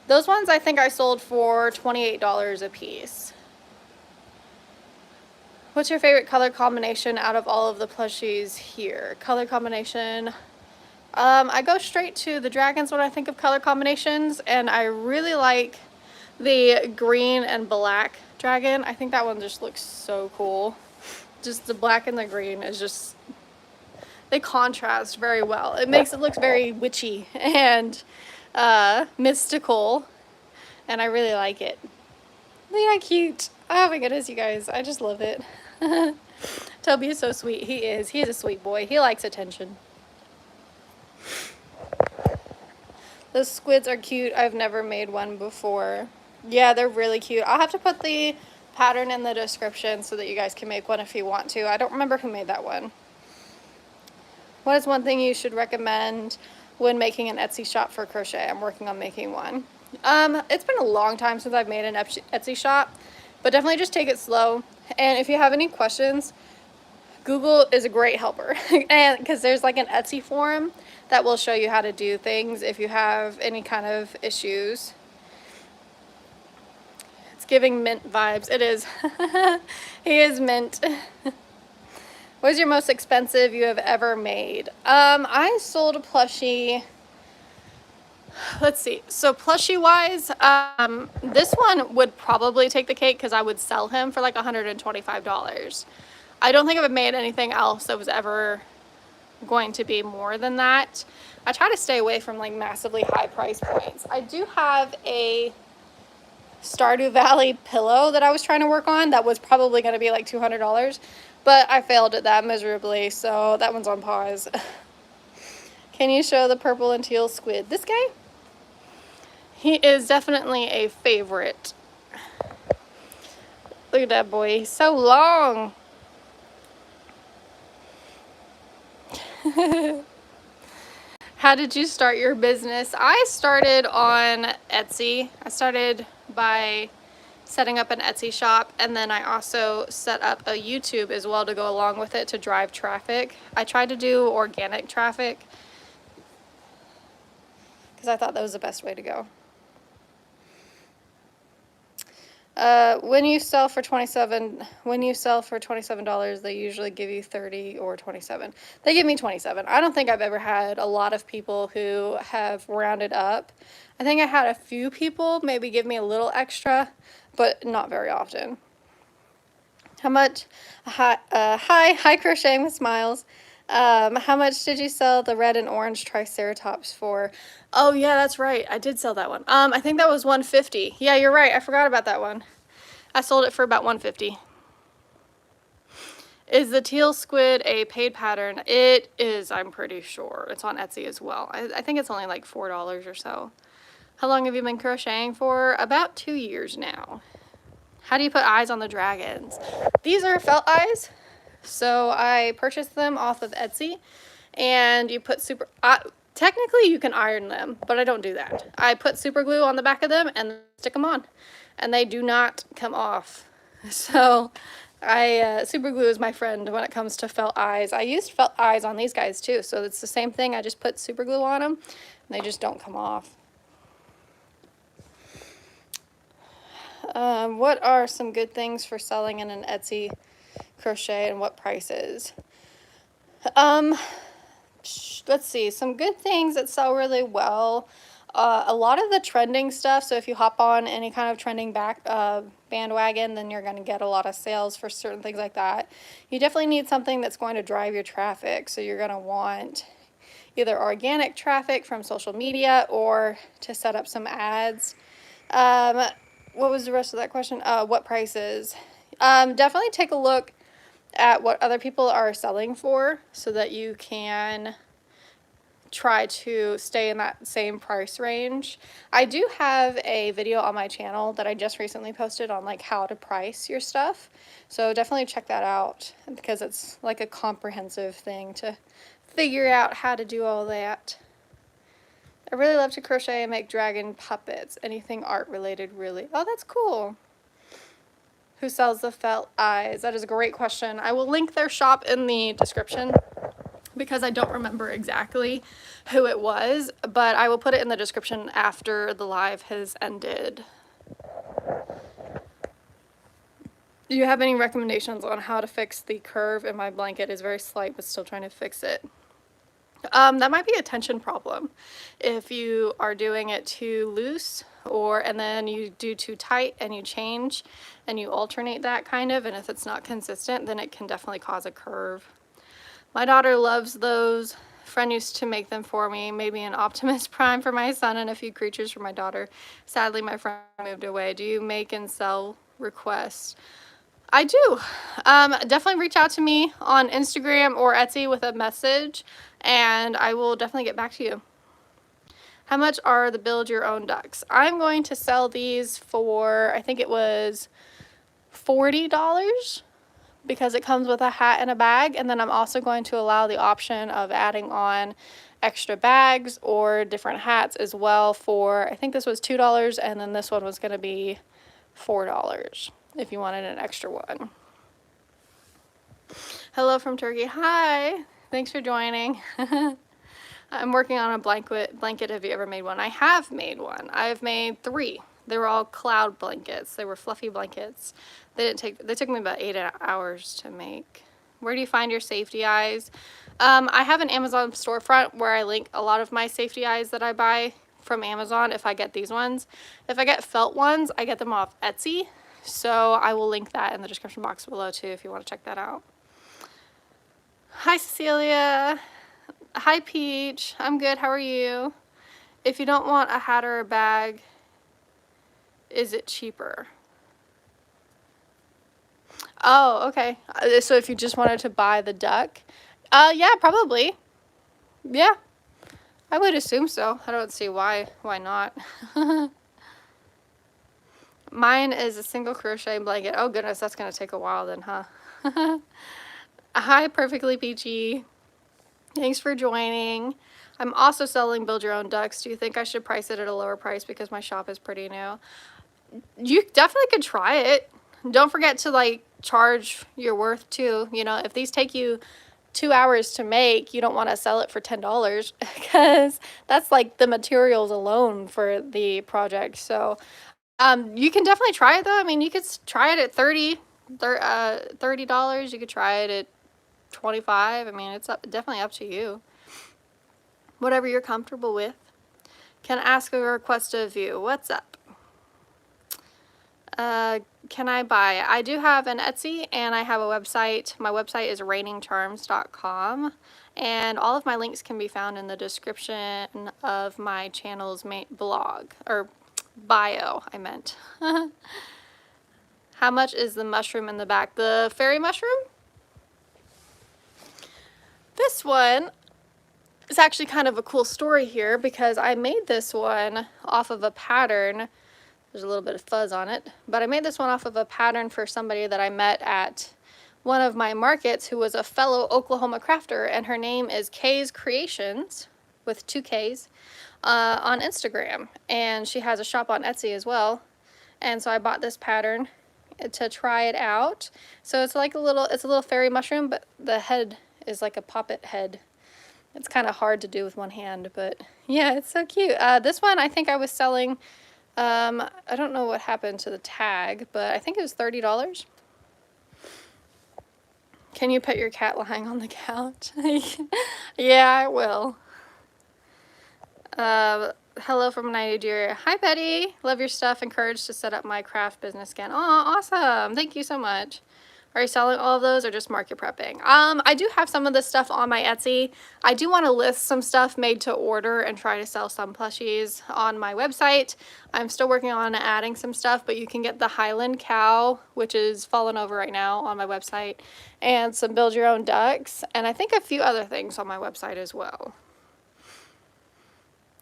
S1: those ones I think I sold for $28 a piece. What's your favorite color combination out of all of the plushies here? Color combination. I go straight to the dragons when I think of color combinations, and I really like the green and black dragon. I think that one just looks so cool. Just the black and the green is just, they contrast very well. It makes it look very witchy and mystical, and I really like it. Look how cute. Oh my goodness, you guys, I just love it. Toby is so sweet. He is a sweet boy. He likes attention. Those squids are cute. I've never made one before. Yeah, they're really cute. I'll have to put the pattern in the description so that you guys can make one if you want to. I don't remember who made that one. What is one thing you should recommend when making an Etsy shop for crochet? I'm working on making one. It's been a long time since I've made an Etsy shop, but definitely just take it slow. And if you have any questions, Google is a great helper. And because there's like an Etsy forum that will show you how to do things if you have any kind of issues. It's giving mint vibes. It is. He is mint. What is your most expensive you have ever made? I sold a plushie. Let's see. So plushie wise, this one would probably take the cake because I would sell him for like $125. I don't think I've made anything else that was ever going to be more than that. I try to stay away from like massively high price points. I do have a Stardew Valley pillow that I was trying to work on that was probably going to be like $200, but I failed at that miserably, so that one's on pause. Can you show the purple and teal squid? This guy? He is definitely a favorite. Look at that boy. He's so long. How did you start your business? I started on Etsy. I started by setting up an Etsy shop, and then I also set up a YouTube as well to go along with it to drive traffic. I tried to do organic traffic because I thought that was the best way to go. When you sell for $27, they usually give you 30 or 27. They give me 27. I don't think I've ever had a lot of people who have rounded up. I think I had a few people maybe give me a little extra, but not very often. How much? Hi, crocheting with smiles. How much did you sell the red and orange triceratops for? Oh yeah, that's right. I did sell that one. I think that was $150. Yeah, you're right. I forgot about that one. I sold it for about $150. Is the teal squid a paid pattern? It is, I'm pretty sure. It's on Etsy as well. I think it's only like $4 or so. How long have you been crocheting for? About 2 years now. How do you put eyes on the dragons? These are felt eyes. So I purchased them off of Etsy, and you put technically you can iron them, but I don't do that. I put super glue on the back of them and stick them on, and they do not come off. So super glue is my friend when it comes to felt eyes. I used felt eyes on these guys too, so it's the same thing. I just put super glue on them, and they just don't come off. What are some good things for selling in an Etsy crochet, and what prices? Let's see, some good things that sell really well. A lot of the trending stuff, so if you hop on any kind of trending bandwagon, then you're going to get a lot of sales for certain things like that. You definitely need something that's going to drive your traffic, so you're going to want either organic traffic from social media or to set up some ads. What was the rest of that question? What prices? Definitely take a look at what other people are selling for so that you can try to stay in that same price range. I do have a video on my channel that I just recently posted on like how to price your stuff. So definitely check that out because it's like a comprehensive thing to figure out how to do all that. I really love to crochet and make dragon puppets. Anything art related, really. Oh, that's cool. Who sells the felt eyes? That is a great question. I will link their shop in the description because I don't remember exactly who it was, but I will put it in the description after the live has ended. Do you have any recommendations on how to fix the curve in my blanket? It's very slight, but still trying to fix it. That might be a tension problem. If you are doing it too loose and then you do too tight and you change and you alternate that kind of, and if it's not consistent, then it can definitely cause a curve. My daughter loves those. Friend used to make them for me, maybe an Optimus Prime for my son and a few creatures for my daughter. Sadly, my friend moved away. Do you make and sell requests? I do. Definitely reach out to me on Instagram or Etsy with a message, and I will definitely get back to you. How much are the build your own ducks? I'm going to sell these for, I think it was $40 because it comes with a hat and a bag, and then I'm also going to allow the option of adding on extra bags or different hats as well for, I think this was $2, and then this one was going to be $4 if you wanted an extra one. Hello from Turkey. Hi, thanks for joining. I'm working on a blanket. Have you ever made one? I have made one. I've made 3. They were all cloud blankets. They were fluffy blankets. They took me about 8 hours to make. Where do you find your safety eyes? I have an Amazon storefront where I link a lot of my safety eyes that I buy from Amazon if I get these ones. If I get felt ones, I get them off Etsy. So I will link that in the description box below too if you want to check that out. Hi Cecilia. Hi Peach. I'm good. How are you? If you don't want a hat or a bag, is it cheaper? Oh, okay. So if you just wanted to buy the duck, yeah, probably. Yeah, I would assume so. I don't see why not. Mine is a single crochet blanket. Oh goodness, that's gonna take a while then, huh? Hi, Perfectly Peachy. Thanks for joining. I'm also selling build your own ducks. Do you think I should price it at a lower price because my shop is pretty new? You definitely could try it. Don't forget to like charge your worth too. You know, if these take you 2 hours to make, you don't want to sell it for $10 because that's like the materials alone for the project. So you can definitely try it though. I mean, you could try it at $30. You could try it at $25. I mean, it's definitely up to you. Whatever you're comfortable with. Can I ask a request of you? What's up? Can I buy? I do have an Etsy and I have a website. My website is rainingcharmz.com, and all of my links can be found in the description of my channel's blog, or bio, I meant. How much is the mushroom in the back? The fairy mushroom? This one is actually kind of a cool story here because I made this one off of a pattern. There's a little bit of fuzz on it, but I made this one off of a pattern for somebody that I met at one of my markets who was a fellow Oklahoma crafter, and her name is K's Creations with 2 K's on Instagram, and she has a shop on Etsy as well. And so I bought this pattern to try it out. So it's like it's a little fairy mushroom, but the head is like a poppet head. It's kind of hard to do with one hand, but yeah, it's so cute. This one I think I was selling, I don't know what happened to the tag, but I think it was $30. Can you pet your cat lying on the couch? Yeah, I will. Hello from Nigeria. Hi, Betty. Love your stuff. Encouraged to set up my craft business again. Oh, awesome. Thank you so much. Are you selling all of those or just market prepping? I do have some of this stuff on my Etsy. I do want to list some stuff made to order and try to sell some plushies on my website. I'm still working on adding some stuff, but you can get the Highland cow, which is fallen over right now, on my website, and some build your own ducks, and I think a few other things on my website as well.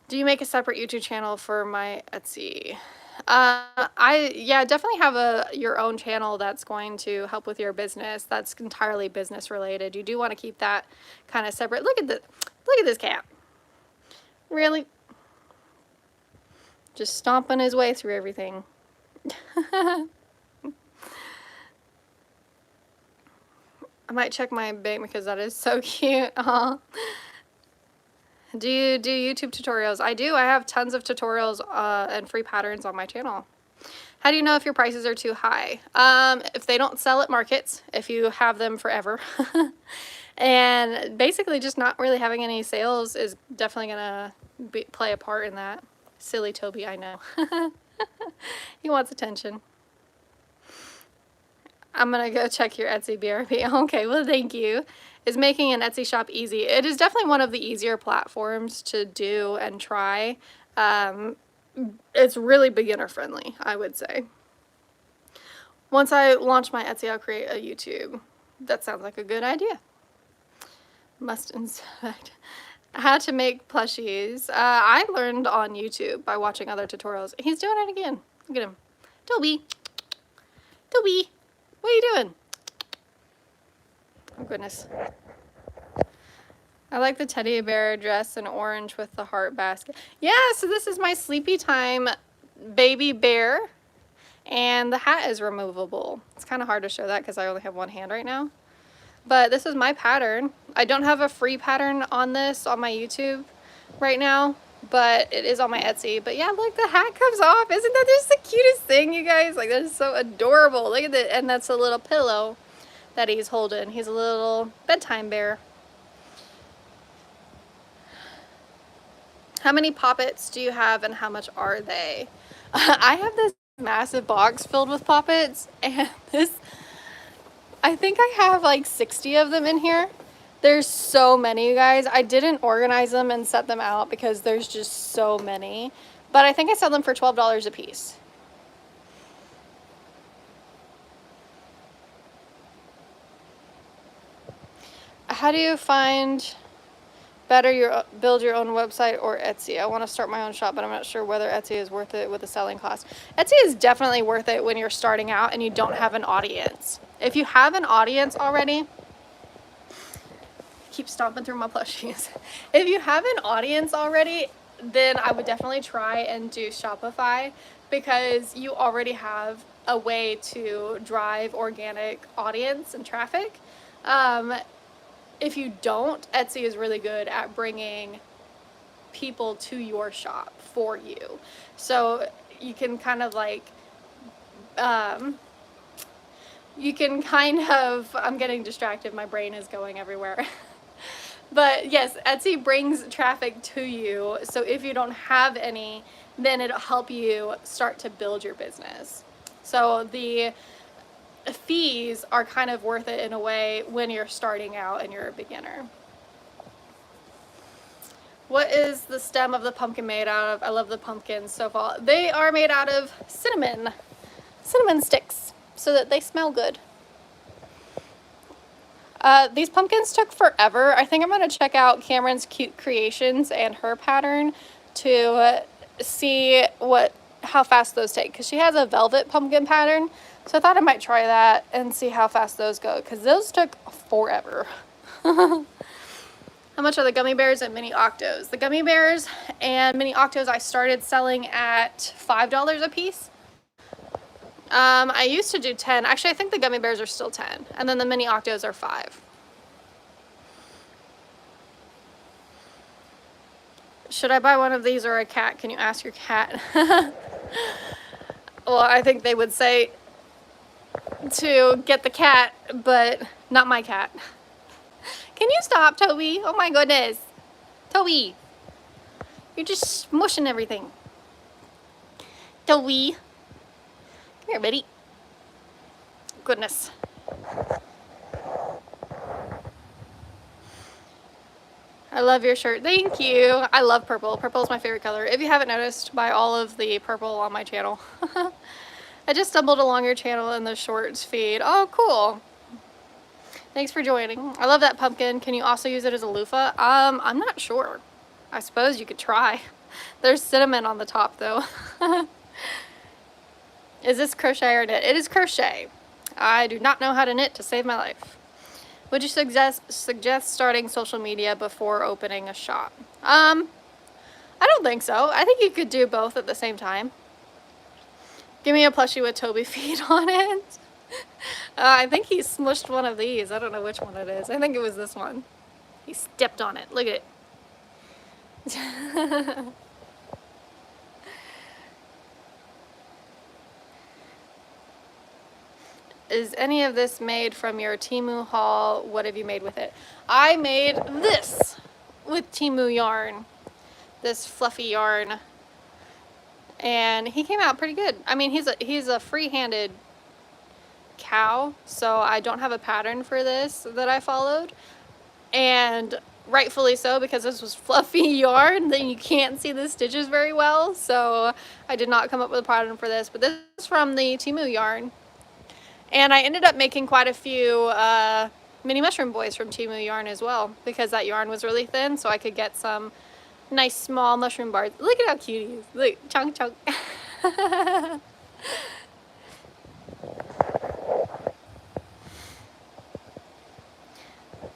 S1: Do you make a separate YouTube channel for my Etsy? Yeah, definitely have your own channel that's going to help with your business. That's entirely business related. You do want to keep that kind of separate. Look at this cat. Really? Just stomping his way through everything. I might check my bank because that is so cute. Do you do YouTube tutorials? I do. I have tons of tutorials and free patterns on my channel. How do you know if your prices are too high? If they don't sell at markets, if you have them forever, and basically just not really having any sales is definitely gonna play a part in that. Silly Toby, I know. He wants attention. I'm gonna go check your Etsy BRB. Okay, well, thank you. Is making an Etsy shop easy? It is definitely one of the easier platforms to do and try. It's really beginner friendly, I would say. Once I launch my Etsy, I'll create a YouTube. That sounds like a good idea. Must inspect. How to make plushies. I learned on YouTube by watching other tutorials. He's doing it again. Look at him. Toby. Toby. What are you doing? Oh, goodness. I like the teddy bear dress in orange with the heart basket. Yeah, so this is my sleepy time baby bear. And the hat is removable. It's kind of hard to show that because I only have one hand right now. But this is my pattern. I don't have a free pattern on this on my YouTube right now, but it is on my Etsy. But yeah, look, the hat comes off. Isn't that just the cutest thing, you guys? Like, that is so adorable. Look at it. And that's a little pillow that he's holding. He's a little bedtime bear. How many poppets do you have and how much are they? I have this massive box filled with poppets, and I think I have like 60 of them in here. There's so many, you guys. I didn't organize them and set them out because there's just so many, but I think I sell them for $12 a piece. How do you find better build your own website or Etsy? I want to start my own shop, but I'm not sure whether Etsy is worth it with the selling cost. Etsy is definitely worth it when you're starting out and you don't have an audience. If you have an audience already, keep stomping through my plushies. If you have an audience already, then I would definitely try and do Shopify because you already have a way to drive organic audience and traffic. If you don't, Etsy is really good at bringing people to your shop for you. So you can kind of like, I'm getting distracted. My brain is going everywhere. But yes, Etsy brings traffic to you. So if you don't have any, then it'll help you start to build your business. So the fees are kind of worth it in a way when you're starting out and you're a beginner. What is the stem of the pumpkin made out of? I love the pumpkins so far. They are made out of cinnamon sticks so that they smell good. These pumpkins took forever. I think I'm going to check out Cameron's Cute Creations and her pattern to see how fast those take, because she has a velvet pumpkin pattern. So I thought I might try that and see how fast those go, because those took forever. How much are the gummy bears and mini octos? The gummy bears and mini octos I started selling at $5 a piece. I used to do 10. Actually, I think the gummy bears are still 10. And then the mini octos are 5. Should I buy one of these or a cat? Can you ask your cat? Well, I think they would say to get the cat, but not my cat. Can you stop, Toby? Oh my goodness. Toby. You're just smushing everything. Toby. Come here, buddy. Goodness. I love your shirt. Thank you. I love purple. Purple is my favorite color. If you haven't noticed, buy all of the purple on my channel. I just stumbled along your channel in the shorts feed. Oh, cool. Thanks for joining. I love that pumpkin. Can you also use it as a loofah? I'm not sure. I suppose you could try. There's cinnamon on the top though. Is this crochet or knit? It is crochet. I do not know how to knit to save my life. Would you suggest starting social media before opening a shop? I don't think so. I think you could do both at the same time. Give me a plushie with Toby feet on it. I think he smushed one of these. I don't know which one it is. I think it was this one. He stepped on it. Look at it. is any of this made from your Temu haul? What have you made with it? I made this with Temu yarn, this fluffy yarn, and he came out pretty good. I mean, he's a free-handed cow, so I don't have a pattern for this that I followed, and rightfully so, because this was fluffy yarn, then you can't see the stitches very well, so I did not come up with a pattern for this, but this is from the Temu yarn. And I ended up making quite a few mini mushroom boys from Temu yarn as well, because that yarn was really thin, so I could get some nice small mushroom bars. Look at how cute he is. Look, chunk chunk.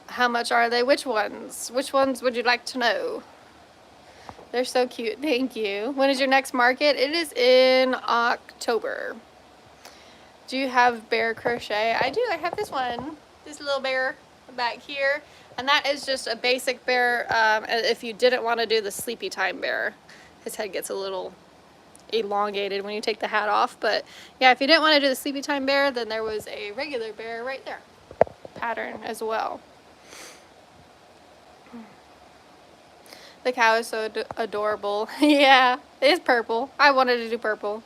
S1: How much are they? Which ones? Which ones would you like to know? They're so cute. Thank you. When is your next market? It is in October. Do you have bear crochet? I do. I have this one. This little bear back here. And that is just a basic bear. If you didn't want to do the sleepy time bear. His head gets a little elongated when you take the hat off. But yeah, if you didn't want to do the sleepy time bear, then there was a regular bear right there. Pattern as well. The cow is so adorable. Yeah, it's purple. I wanted to do purple.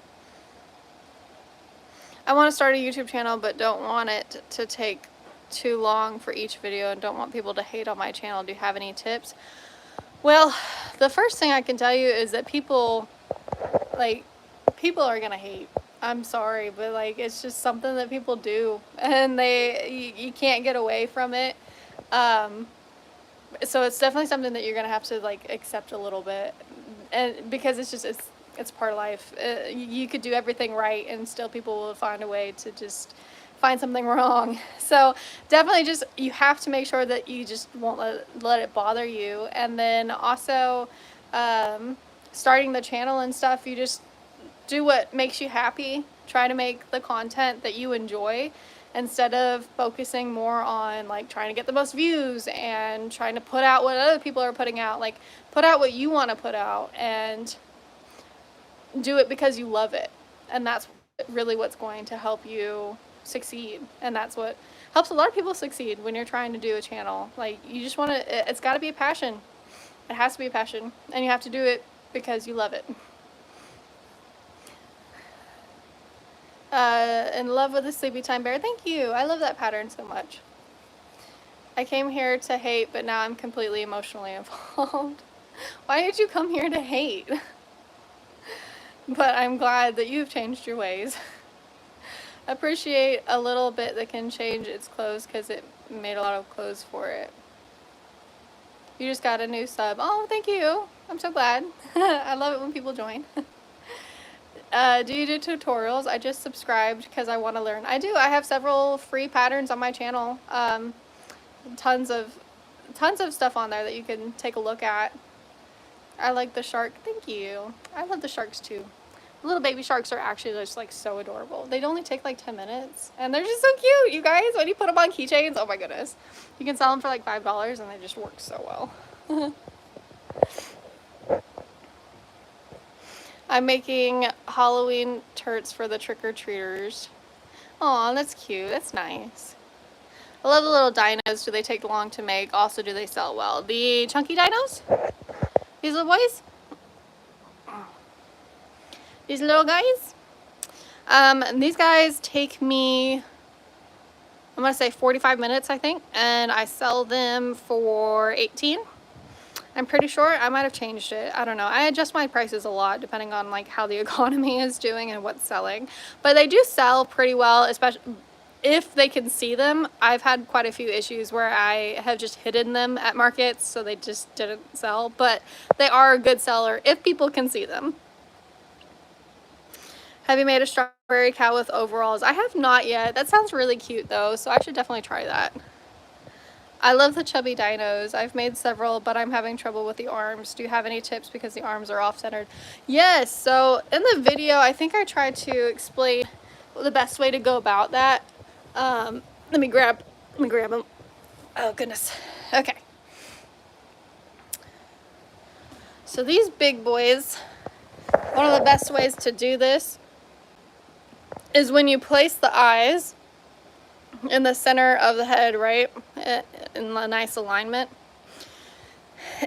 S1: I want to start a YouTube channel, but don't want it to take too long for each video and don't want people to hate on my channel. Do you have any tips? Well, the first thing I can tell you is that people are gonna hate. I'm sorry, but like, it's just something that people do, and you can't get away from it. So it's definitely something that you're gonna have to like accept a little bit, and because it's part of life. You could do everything right and still people will find a way to just find something wrong. So definitely you have to make sure that you just won't let it bother you. And then also starting the channel and stuff, you just do what makes you happy. Try to make the content that you enjoy, instead of focusing more on like trying to get the most views and trying to put out what other people are putting out. Like, put out what you want to put out and do it because you love it. And that's really what's going to help you succeed. And that's what helps a lot of people succeed when you're trying to do a channel. Like, you just want to, it's got to be a passion. It has to be a passion, and you have to do it because you love it. In love with the sleepy time bear. Thank you. I love that pattern so much. I came here to hate, but now I'm completely emotionally involved. Why did you come here to hate? But I'm glad that you've changed your ways. Appreciate a little bit that can change its clothes because it made a lot of clothes for it. You just got a new sub. Oh, thank you. I'm so glad. I love it when people join. Do you do tutorials? I just subscribed because I want to learn. I do. I have several free patterns on my channel. Tons of stuff on there that you can take a look at. I like the shark. Thank you. I love the sharks too. The little baby sharks are actually just like so adorable. They only take like 10 minutes and they're just so cute, you guys. When you put them on keychains, oh my goodness. You can sell them for like $5 and they just work so well. I'm making Halloween turts for the trick-or-treaters. Aw, that's cute. That's nice. I love the little dinos. Do they take long to make? Also, do they sell well? The chunky dinos? These little boys? These little guys? These guys take me, I'm gonna say 45 minutes, I think, and I sell them for 18. I'm pretty sure. I might have changed it. I don't know. I adjust my prices a lot depending on like how the economy is doing and what's selling. But they do sell pretty well, especially if they can see them. I've had quite a few issues where I have just hidden them at markets, so they just didn't sell. But they are a good seller if people can see them. Have you made a strawberry cow with overalls? I have not yet. That sounds really cute though, so I should definitely try that. I love the chubby dinos. I've made several, but I'm having trouble with the arms. Do you have any tips because the arms are off-centered? Yes, so in the video, I think I tried to explain the best way to go about that. Let me grab them. Oh goodness. Okay. So these big boys, one of the best ways to do this is when you place the eyes in the center of the head, right, in a nice alignment,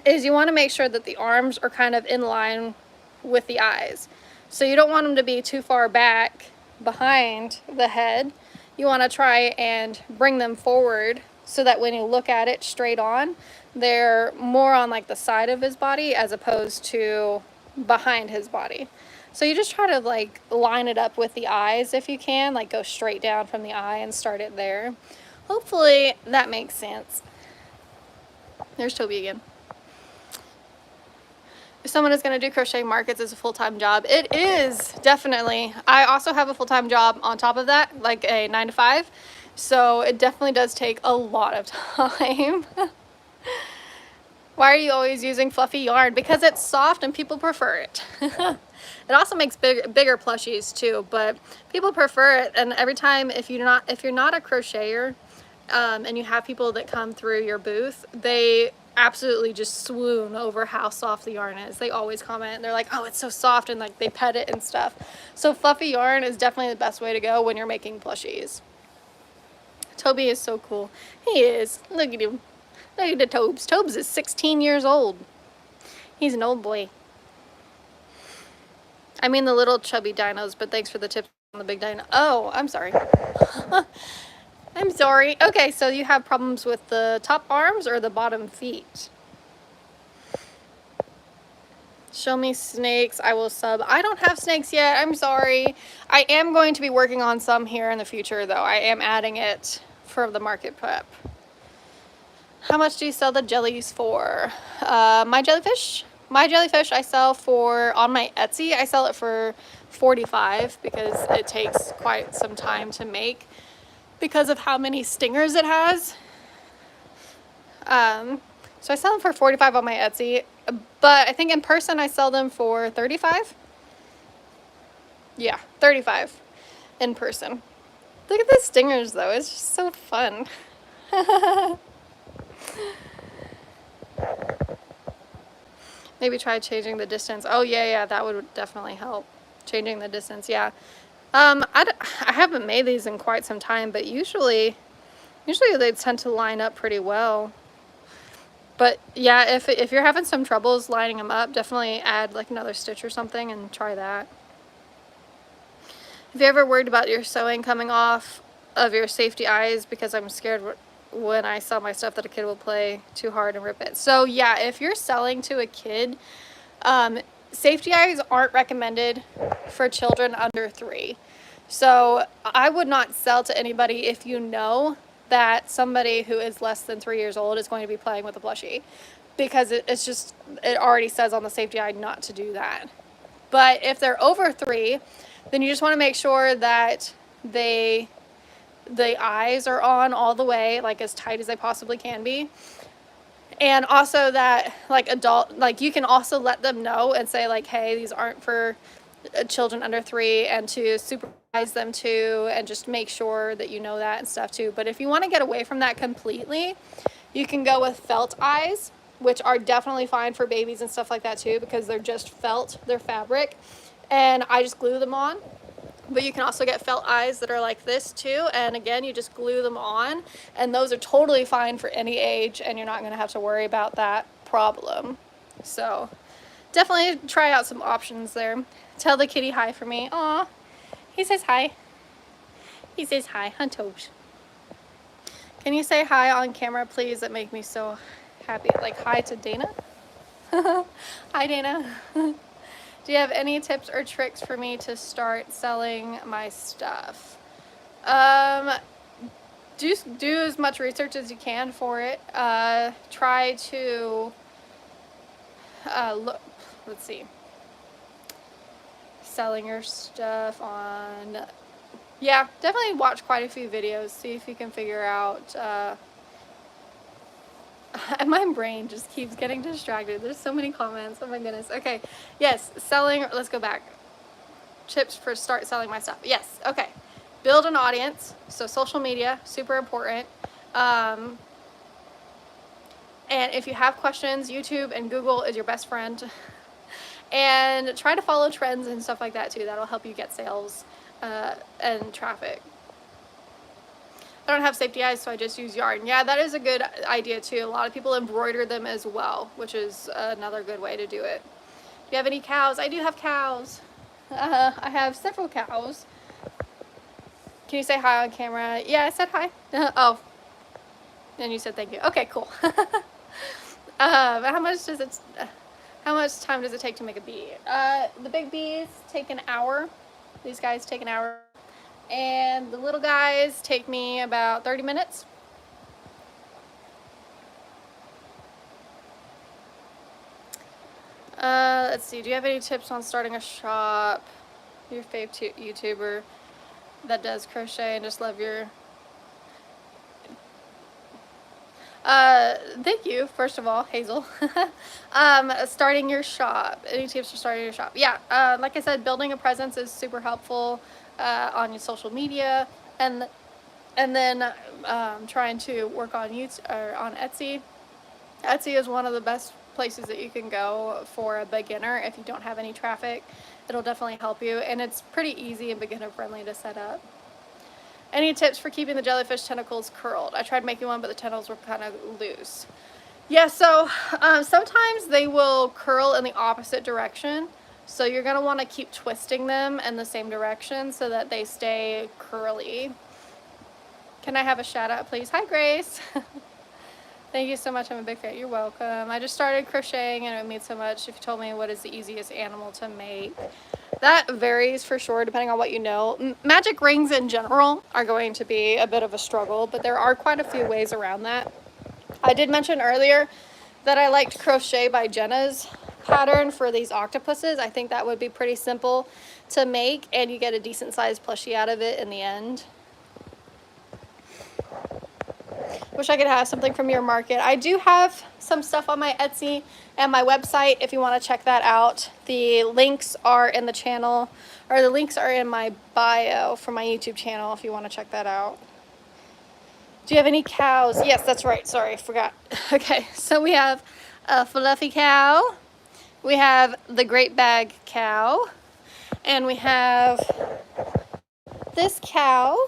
S1: is you want to make sure that the arms are kind of in line with the eyes. So you don't want them to be too far back behind the head. You want to try and bring them forward so that when you look at it straight on, they're more on like the side of his body as opposed to behind his body. So you just try to like line it up with the eyes if you can, like go straight down from the eye and start it there. Hopefully that makes sense. There's Toby again. If someone is going to do crochet markets as a full-time job, it is definitely. I also have a full-time job on top of that, like a 9 to 5. So it definitely does take a lot of time. Why are you always using fluffy yarn? Because it's soft and people prefer it. It also makes bigger plushies too, but people prefer it. And every time, if you're not a crocheter, and you have people that come through your booth, they absolutely just swoon over how soft the yarn is. They always comment and they're like, oh, it's so soft, and like they pet it and stuff. So fluffy yarn is definitely the best way to go when you're making plushies. Toby is so cool. He is. Look at him. Look at the Tobes. Tobes is 16 years old. He's an old boy. I mean the little chubby dinos, but thanks for the tips on the big dino. Oh, I'm sorry. I'm sorry. Okay, so you have problems with the top arms or the bottom feet? Show me snakes. I will sub. I don't have snakes yet. I'm sorry. I am going to be working on some here in the future, though. I am adding it for the market prep. How much do you sell the jellies for? My jellyfish I sell for, on my Etsy, I sell it for $45 because it takes quite some time to make because of how many stingers it has. So I sell them for $45 on my Etsy, but I think in person I sell them for $35. Yeah, $35 in person. Look at the stingers though, it's just so fun. Maybe try changing the distance. Oh yeah, that would definitely help. Changing the distance, yeah. I haven't made these in quite some time, but usually they tend to line up pretty well. But yeah, if you're having some troubles lining them up, definitely add like another stitch or something and try that. Have you ever worried about your sewing coming off of your safety eyes? Because I'm scared when I sell my stuff that a kid will play too hard and rip it. So yeah, if you're selling to a kid, safety eyes aren't recommended for children under 3. So I would not sell to anybody if you know that somebody who is less than 3 years old is going to be playing with a plushie, because it already says on the safety eye not to do that. But if they're over 3, then you just want to make sure that the eyes are on all the way, like as tight as they possibly can be. And also that like you can also let them know and say like, hey, these aren't for children under 3, and to supervise them too, and just make sure that you know that and stuff too. But if you want to get away from that completely, you can go with felt eyes, which are definitely fine for babies and stuff like that too, because they're just felt, they're fabric, and I just glue them on. But you can also get felt eyes that are like this too, and again, you just glue them on, and those are totally fine for any age, and you're not going to have to worry about that problem. So definitely try out some options there. Tell the kitty hi for me. Aw, he says hi. He says hi, Huntos. Can you say hi on camera, please? That make me so happy. Like hi to Dana. Hi, Dana. Do you have any tips or tricks for me to start selling my stuff? Do as much research as you can for it. Try to look. Let's see. Selling your stuff on. Yeah, definitely watch quite a few videos. See if you can figure out. My brain just keeps getting distracted. There's so many comments. Oh my goodness. Okay. Yes. Selling. Let's go back. Tips for start selling my stuff. Yes. Okay. Build an audience. So social media, super important. And if you have questions, YouTube and Google is your best friend. And try to follow trends and stuff like that too. That'll help you get sales and traffic. I don't have safety eyes, so I just use yarn. Yeah, that is a good idea too. A lot of people embroider them as well, which is another good way to do it. Do you have any cows? I do have cows. I have several cows. Can you say hi on camera? Yeah, I said hi. Oh, and you said thank you. Okay, cool. How much does it? How much time does it take to make a bee? The big bees take an hour. These guys take an hour, and the little guys take me about 30 minutes. Let's see. Do you have any tips on starting a shop? Your fave YouTuber that does crochet and just love your. Thank you, first of all, Hazel. Starting your shop. Any tips for starting your shop? Yeah, like I said, building a presence is super helpful on your social media, and then trying to work on YouTube or on Etsy. Etsy is one of the best places that you can go for a beginner if you don't have any traffic. It'll definitely help you, and it's pretty easy and beginner friendly to set up. Any tips for keeping the jellyfish tentacles curled? I tried making one, but the tentacles were kind of loose. Yeah, so sometimes they will curl in the opposite direction. So you're going to want to keep twisting them in the same direction so that they stay curly. Can I have a shout out, please? Hi, Grace. Thank you so much. I'm a big fan. You're welcome. I just started crocheting and it means so much. If you told me what is the easiest animal to make. That varies for sure, depending on what you know. Magic rings in general are going to be a bit of a struggle, but there are quite a few ways around that. I did mention earlier that I liked Crochet by Jenna's pattern for these octopuses. I think that would be pretty simple to make, and you get a decent sized plushie out of it in the end. Wish I could have something from your market. I do have some stuff on my Etsy and my website if you want to check that out. The links are in the channel, or the links are in my bio for my YouTube channel if you want to check that out. Do you have any cows? Yes, that's right. Sorry, forgot. Okay, so we have a fluffy cow. We have the great bag cow. And we have this cow.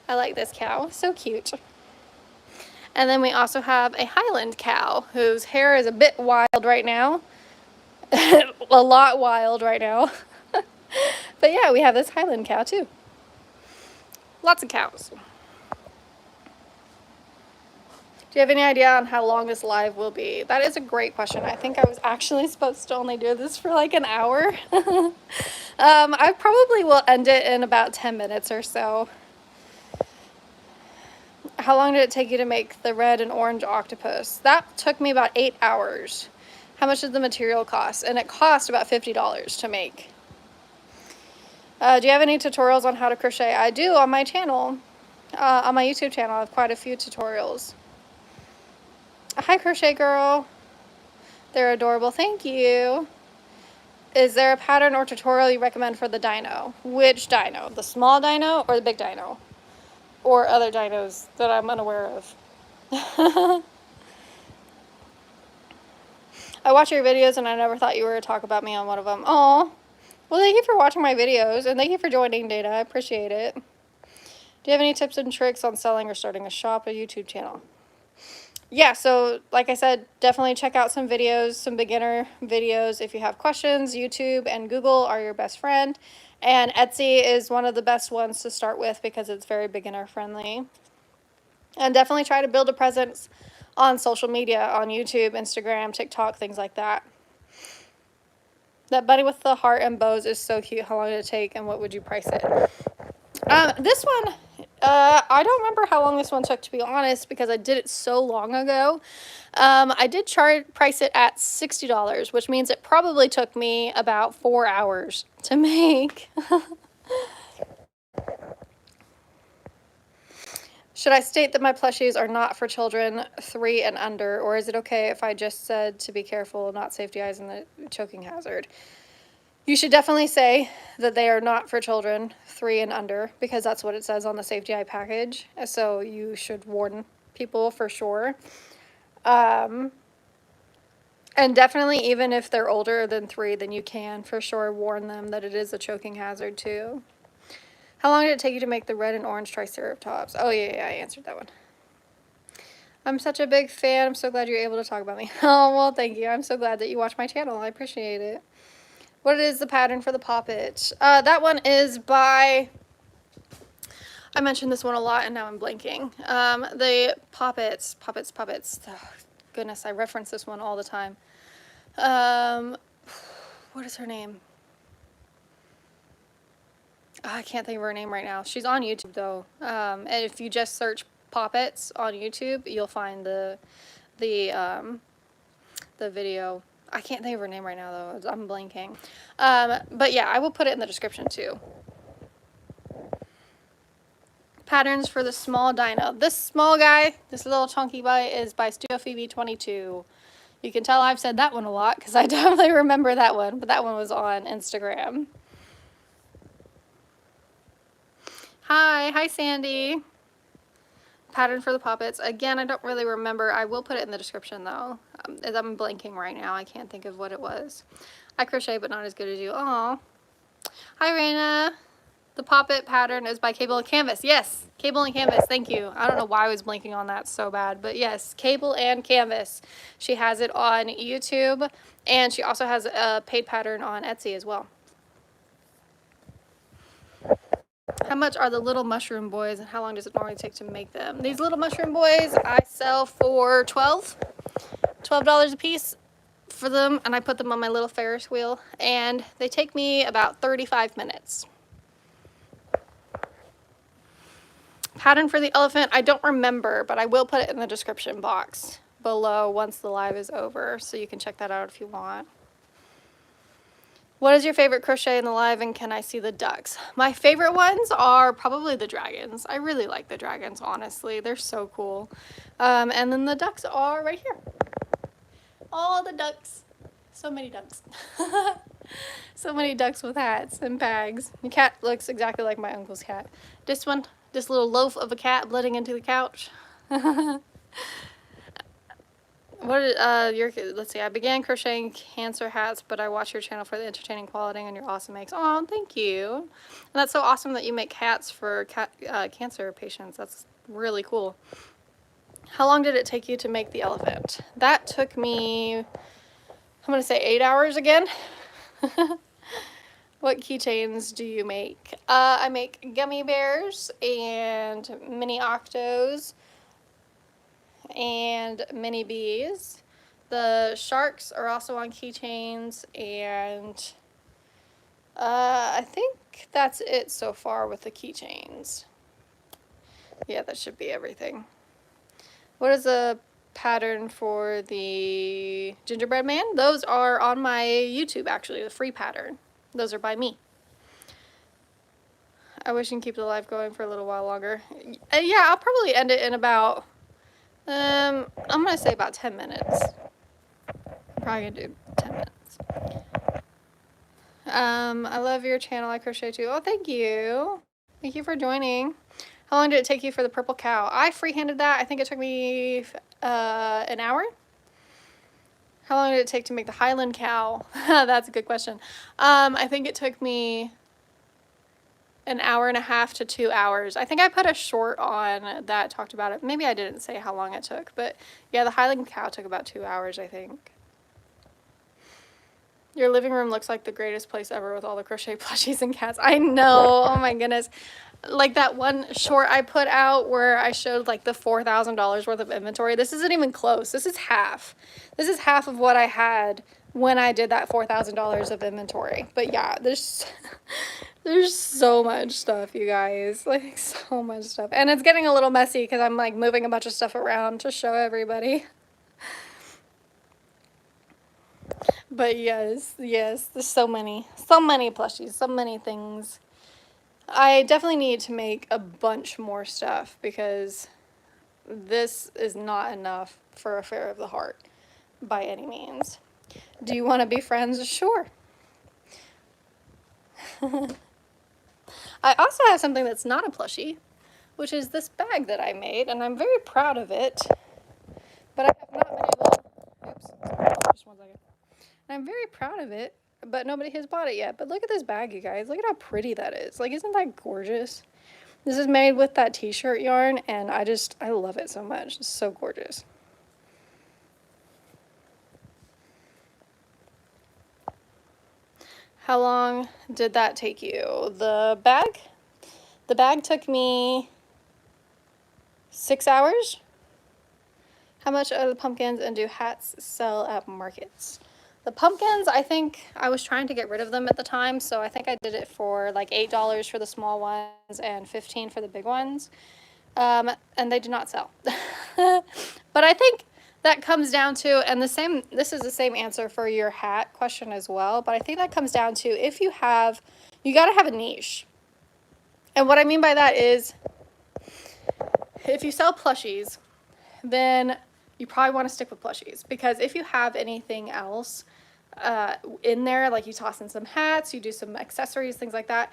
S1: I like this cow. So cute. And then we also have a Highland cow whose hair is a bit wild right now. A lot wild right now. But yeah, we have this Highland cow too. Lots of cows. Do you have any idea on how long this live will be? That is a great question. I think I was actually supposed to only do this for like an hour. I probably will end it in about 10 minutes or so. How long did it take you to make the red and orange octopus? That took me about 8 hours. How much did the material cost? And it cost about $50 to make. Do you have any tutorials on how to crochet? I do on my channel. On my YouTube channel, I have quite a few tutorials. Hi, Crochet Girl. They're adorable. Thank you. Is there a pattern or tutorial you recommend for the dino? Which dino? The small dino or the big dino? Or other dinos that I'm unaware of? I watch your videos and I never thought you were to talk about me on one of them. Aw. Well, thank you for watching my videos and thank you for joining, Data. I appreciate it. Do you have any tips and tricks on selling or starting a shop or YouTube channel? Yeah, so like I said, definitely check out some videos, some beginner videos. If you have questions, YouTube and Google are your best friend. And Etsy is one of the best ones to start with because it's very beginner friendly. And definitely try to build a presence on social media, on YouTube, Instagram, TikTok, things like that. That bunny with the heart and bows is so cute. How long did it take and what would you price it? This one, I don't remember how long this one took, to be honest, because I did it so long ago. I did price it at $60, which means it probably took me about 4 hours to make. Should I state that my plushies are not for children 3 and under, or is it okay if I just said to be careful, not safety eyes and the choking hazard? You should definitely say that they are not for children 3 and under, because that's what it says on the safety eye package. So you should warn people for sure. And definitely, even if they're older than 3, then you can for sure warn them that it is a choking hazard too. How long did it take you to make the red and orange triceratops? Oh, yeah, I answered that one. I'm such a big fan. I'm so glad you're able to talk about me. Oh, well, thank you. I'm so glad that you watch my channel. I appreciate it. What is the pattern for the poppet? That one is by... I mentioned this one a lot and now I'm blanking. The poppets. Oh, goodness, I reference this one all the time. What is her name? Oh, I can't think of her name right now. She's on YouTube though. And if you just search poppets on YouTube, you'll find the video. I can't think of her name right now though. I'm blanking. But yeah, I will put it in the description too. Patterns for the small dino. This small guy, this little chunky guy, is by Studio Phoebe 22. You can tell I've said that one a lot because I definitely remember that one, but that one was on Instagram. Hi Sandy. Pattern for the poppets. Again, I don't really remember. I will put it in the description though. I'm blanking right now. I can't think of what it was. I crochet, but not as good as you. Aw. Hi, Raina. The poppet pattern is by Cable and Canvas. Yes, Cable and Canvas. Thank you. I don't know why I was blanking on that so bad, but yes, Cable and Canvas. She has it on YouTube, and she also has a paid pattern on Etsy as well. How much are the little mushroom boys, and how long does it normally take to make them? These little mushroom boys I sell for $12 a piece for them, and I put them on my little Ferris wheel, and they take me about 35 minutes. Pattern for the elephant, I don't remember, but I will put it in the description box below once the live is over, so you can check that out if you want. What is your favorite crochet in the live, and can I see the ducks? My favorite ones are probably the dragons. I really like the dragons, honestly. They're so cool. And then the ducks are right here. All the ducks. So many ducks. So many ducks with hats and bags. The cat looks exactly like my uncle's cat. This one, this little loaf of a cat blending into the couch. Let's see, I began crocheting cancer hats, but I watch your channel for the entertaining quality and your awesome makes. Oh, thank you. And that's so awesome that you make hats for cancer patients. That's really cool. How long did it take you to make the elephant? That took me, I'm going to say 8 hours again. What keychains do you make? I make gummy bears and mini octos and mini bees. The sharks are also on keychains, and I think that's it so far with the keychains. Yeah, that should be everything. What is the pattern for the gingerbread man? Those are on my YouTube, actually, the free pattern. Those are by me. I wish you can keep the live going for a little while longer. Yeah, I'll probably end it in about I'm gonna say about 10 minutes. I'm probably gonna do 10 minutes. I love your channel. I crochet too. Oh, thank you. Thank you for joining. How long did it take you for the purple cow? I freehanded that. I think it took me an hour. How long did it take to make the Highland cow? That's a good question. I think it took me an hour and a half to 2 hours. I think I put a short on that talked about it. Maybe I didn't say how long it took, but yeah, the Highland cow took about 2 hours, I think. Your living room looks like the greatest place ever with all the crochet plushies and cats. I know. Oh my goodness. Like that one short I put out where I showed like the $4,000 worth of inventory. This isn't even close. This is half. This is half of what I had when I did that $4,000 of inventory. But yeah, there's so much stuff, you guys. Like, so much stuff. And it's getting a little messy because I'm like moving a bunch of stuff around to show everybody. But yes, there's so many plushies, so many things. I definitely need to make a bunch more stuff because this is not enough for a Fair of the Heart by any means. Do you want to be friends? Sure. I also have something that's not a plushie, which is this bag that I made, and I'm very proud of it, but I have not been able, oops, just one second. And I'm very proud of it, but nobody has bought it yet. But look at this bag, you guys. Look at how pretty that is. Like, isn't that gorgeous? This is made with that t-shirt yarn, and I love it so much. It's so gorgeous. How long did that take you? The bag took me 6 hours. How much are the pumpkins, and do hats sell at markets? The pumpkins, I think I was trying to get rid of them at the time, so I think I did it for like $8 for the small ones and $15 for the big ones. And they did not sell. But I think that comes down to, and this is the same answer for your hat question as well, but I think that comes down to you gotta have a niche. And what I mean by that is, if you sell plushies, then you probably want to stick with plushies, because if you have anything else in there, like you toss in some hats, you do some accessories, things like that,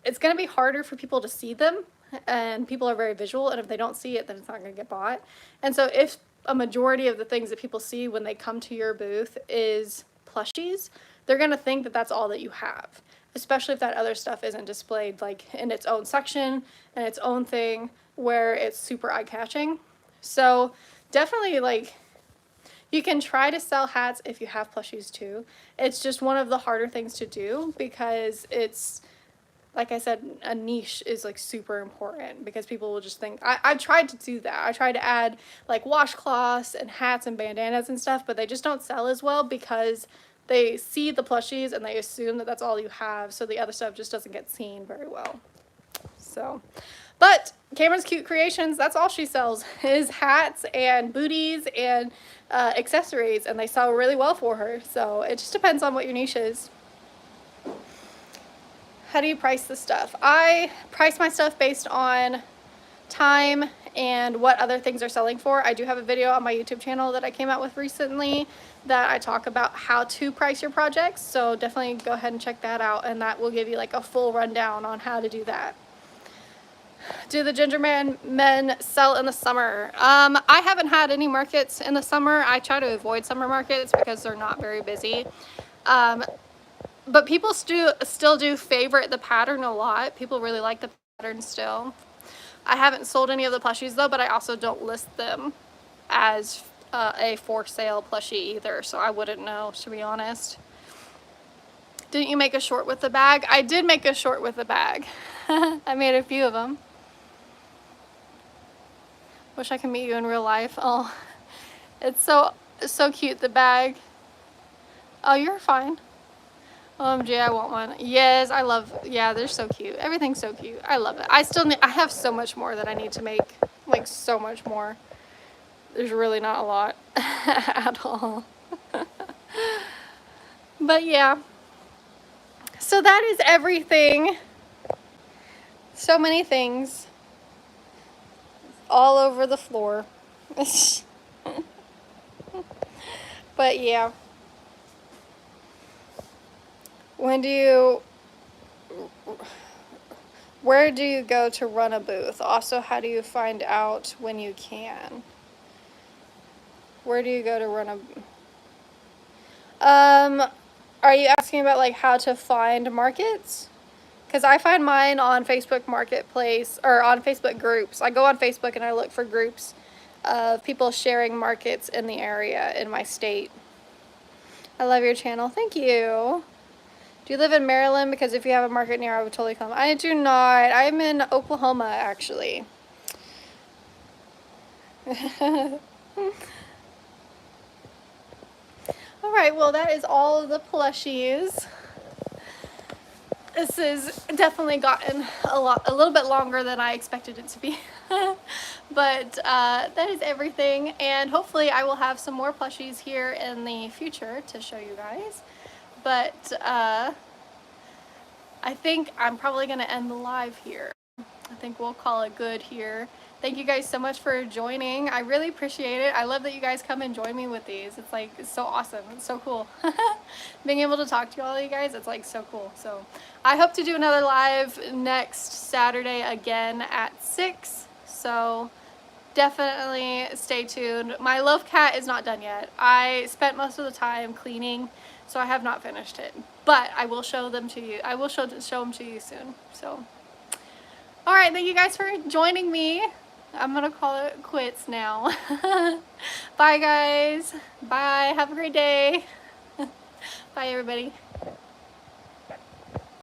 S1: it's going to be harder for people to see them, and people are very visual, and if they don't see it, then it's not going to get bought. And so if a majority of the things that people see when they come to your booth is plushies, they're going to think that that's all that you have, especially if that other stuff isn't displayed like in its own section and its own thing where it's super eye-catching. So definitely, like, you can try to sell hats if you have plushies too. It's just one of the harder things to do, because it's, like I said, a niche is like super important, because people will just think, I tried to do that. I tried to add like washcloths and hats and bandanas and stuff, but they just don't sell as well, because they see the plushies and they assume that that's all you have. So the other stuff just doesn't get seen very well. So, but Cameron's Cute Creations, that's all she sells, is hats and booties and accessories, and they sell really well for her. So it just depends on what your niche is. How do you price the stuff? I price my stuff based on time and what other things are selling for. I do have a video on my YouTube channel that I came out with recently that I talk about how to price your projects, so definitely go ahead and check that out, and that will give you like a full rundown on how to do that. Do the gingerman men sell in the summer? I haven't had any markets in the summer. I try to avoid summer markets because they're not very busy. But people still do favorite the pattern a lot. People really like the pattern still. I haven't sold any of the plushies though, but I also don't list them as a for sale plushie either, so I wouldn't know, to be honest. Didn't you make a short with the bag? I did make a short with the bag. I made a few of them. Wish I could meet you in real life. Oh, it's so cute, the bag. Oh, you're fine. OMG, I want one. Yes, I love, yeah, they're so cute. Everything's so cute. I love it. I have so much more that I need to make, like so much more. There's really not a lot at all. But yeah. So that is everything. So many things all over the floor. But yeah. Where do you go to run a booth? Also, how do you find out when you can? Where do you go to run a... Are you asking about like how to find markets? Because I find mine on Facebook Marketplace, or on Facebook groups. I go on Facebook and I look for groups of people sharing markets in the area in my state. I love your channel. Thank you. Do you live in Maryland? Because if you have a market near, I would totally come. I do not. I'm in Oklahoma, actually. All right, well, that is all of the plushies. This has definitely gotten a little bit longer than I expected it to be. But that is everything, and hopefully I will have some more plushies here in the future to show you guys. But I think I'm probably going to end the live here. I think we'll call it good here. Thank you guys so much for joining. I really appreciate it. I love that you guys come and join me with these. It's like, it's so awesome. It's so cool. Being able to talk to all of you guys, it's like so cool. So I hope to do another live next Saturday again at 6. So definitely stay tuned. My love cat is not done yet. I spent most of the time cleaning, so I have not finished it. But I will show them to you. I will show them to you soon. So, all right, thank you guys for joining me. I'm gonna call it quits now. Bye, guys. Bye. Have a great day. Bye, everybody.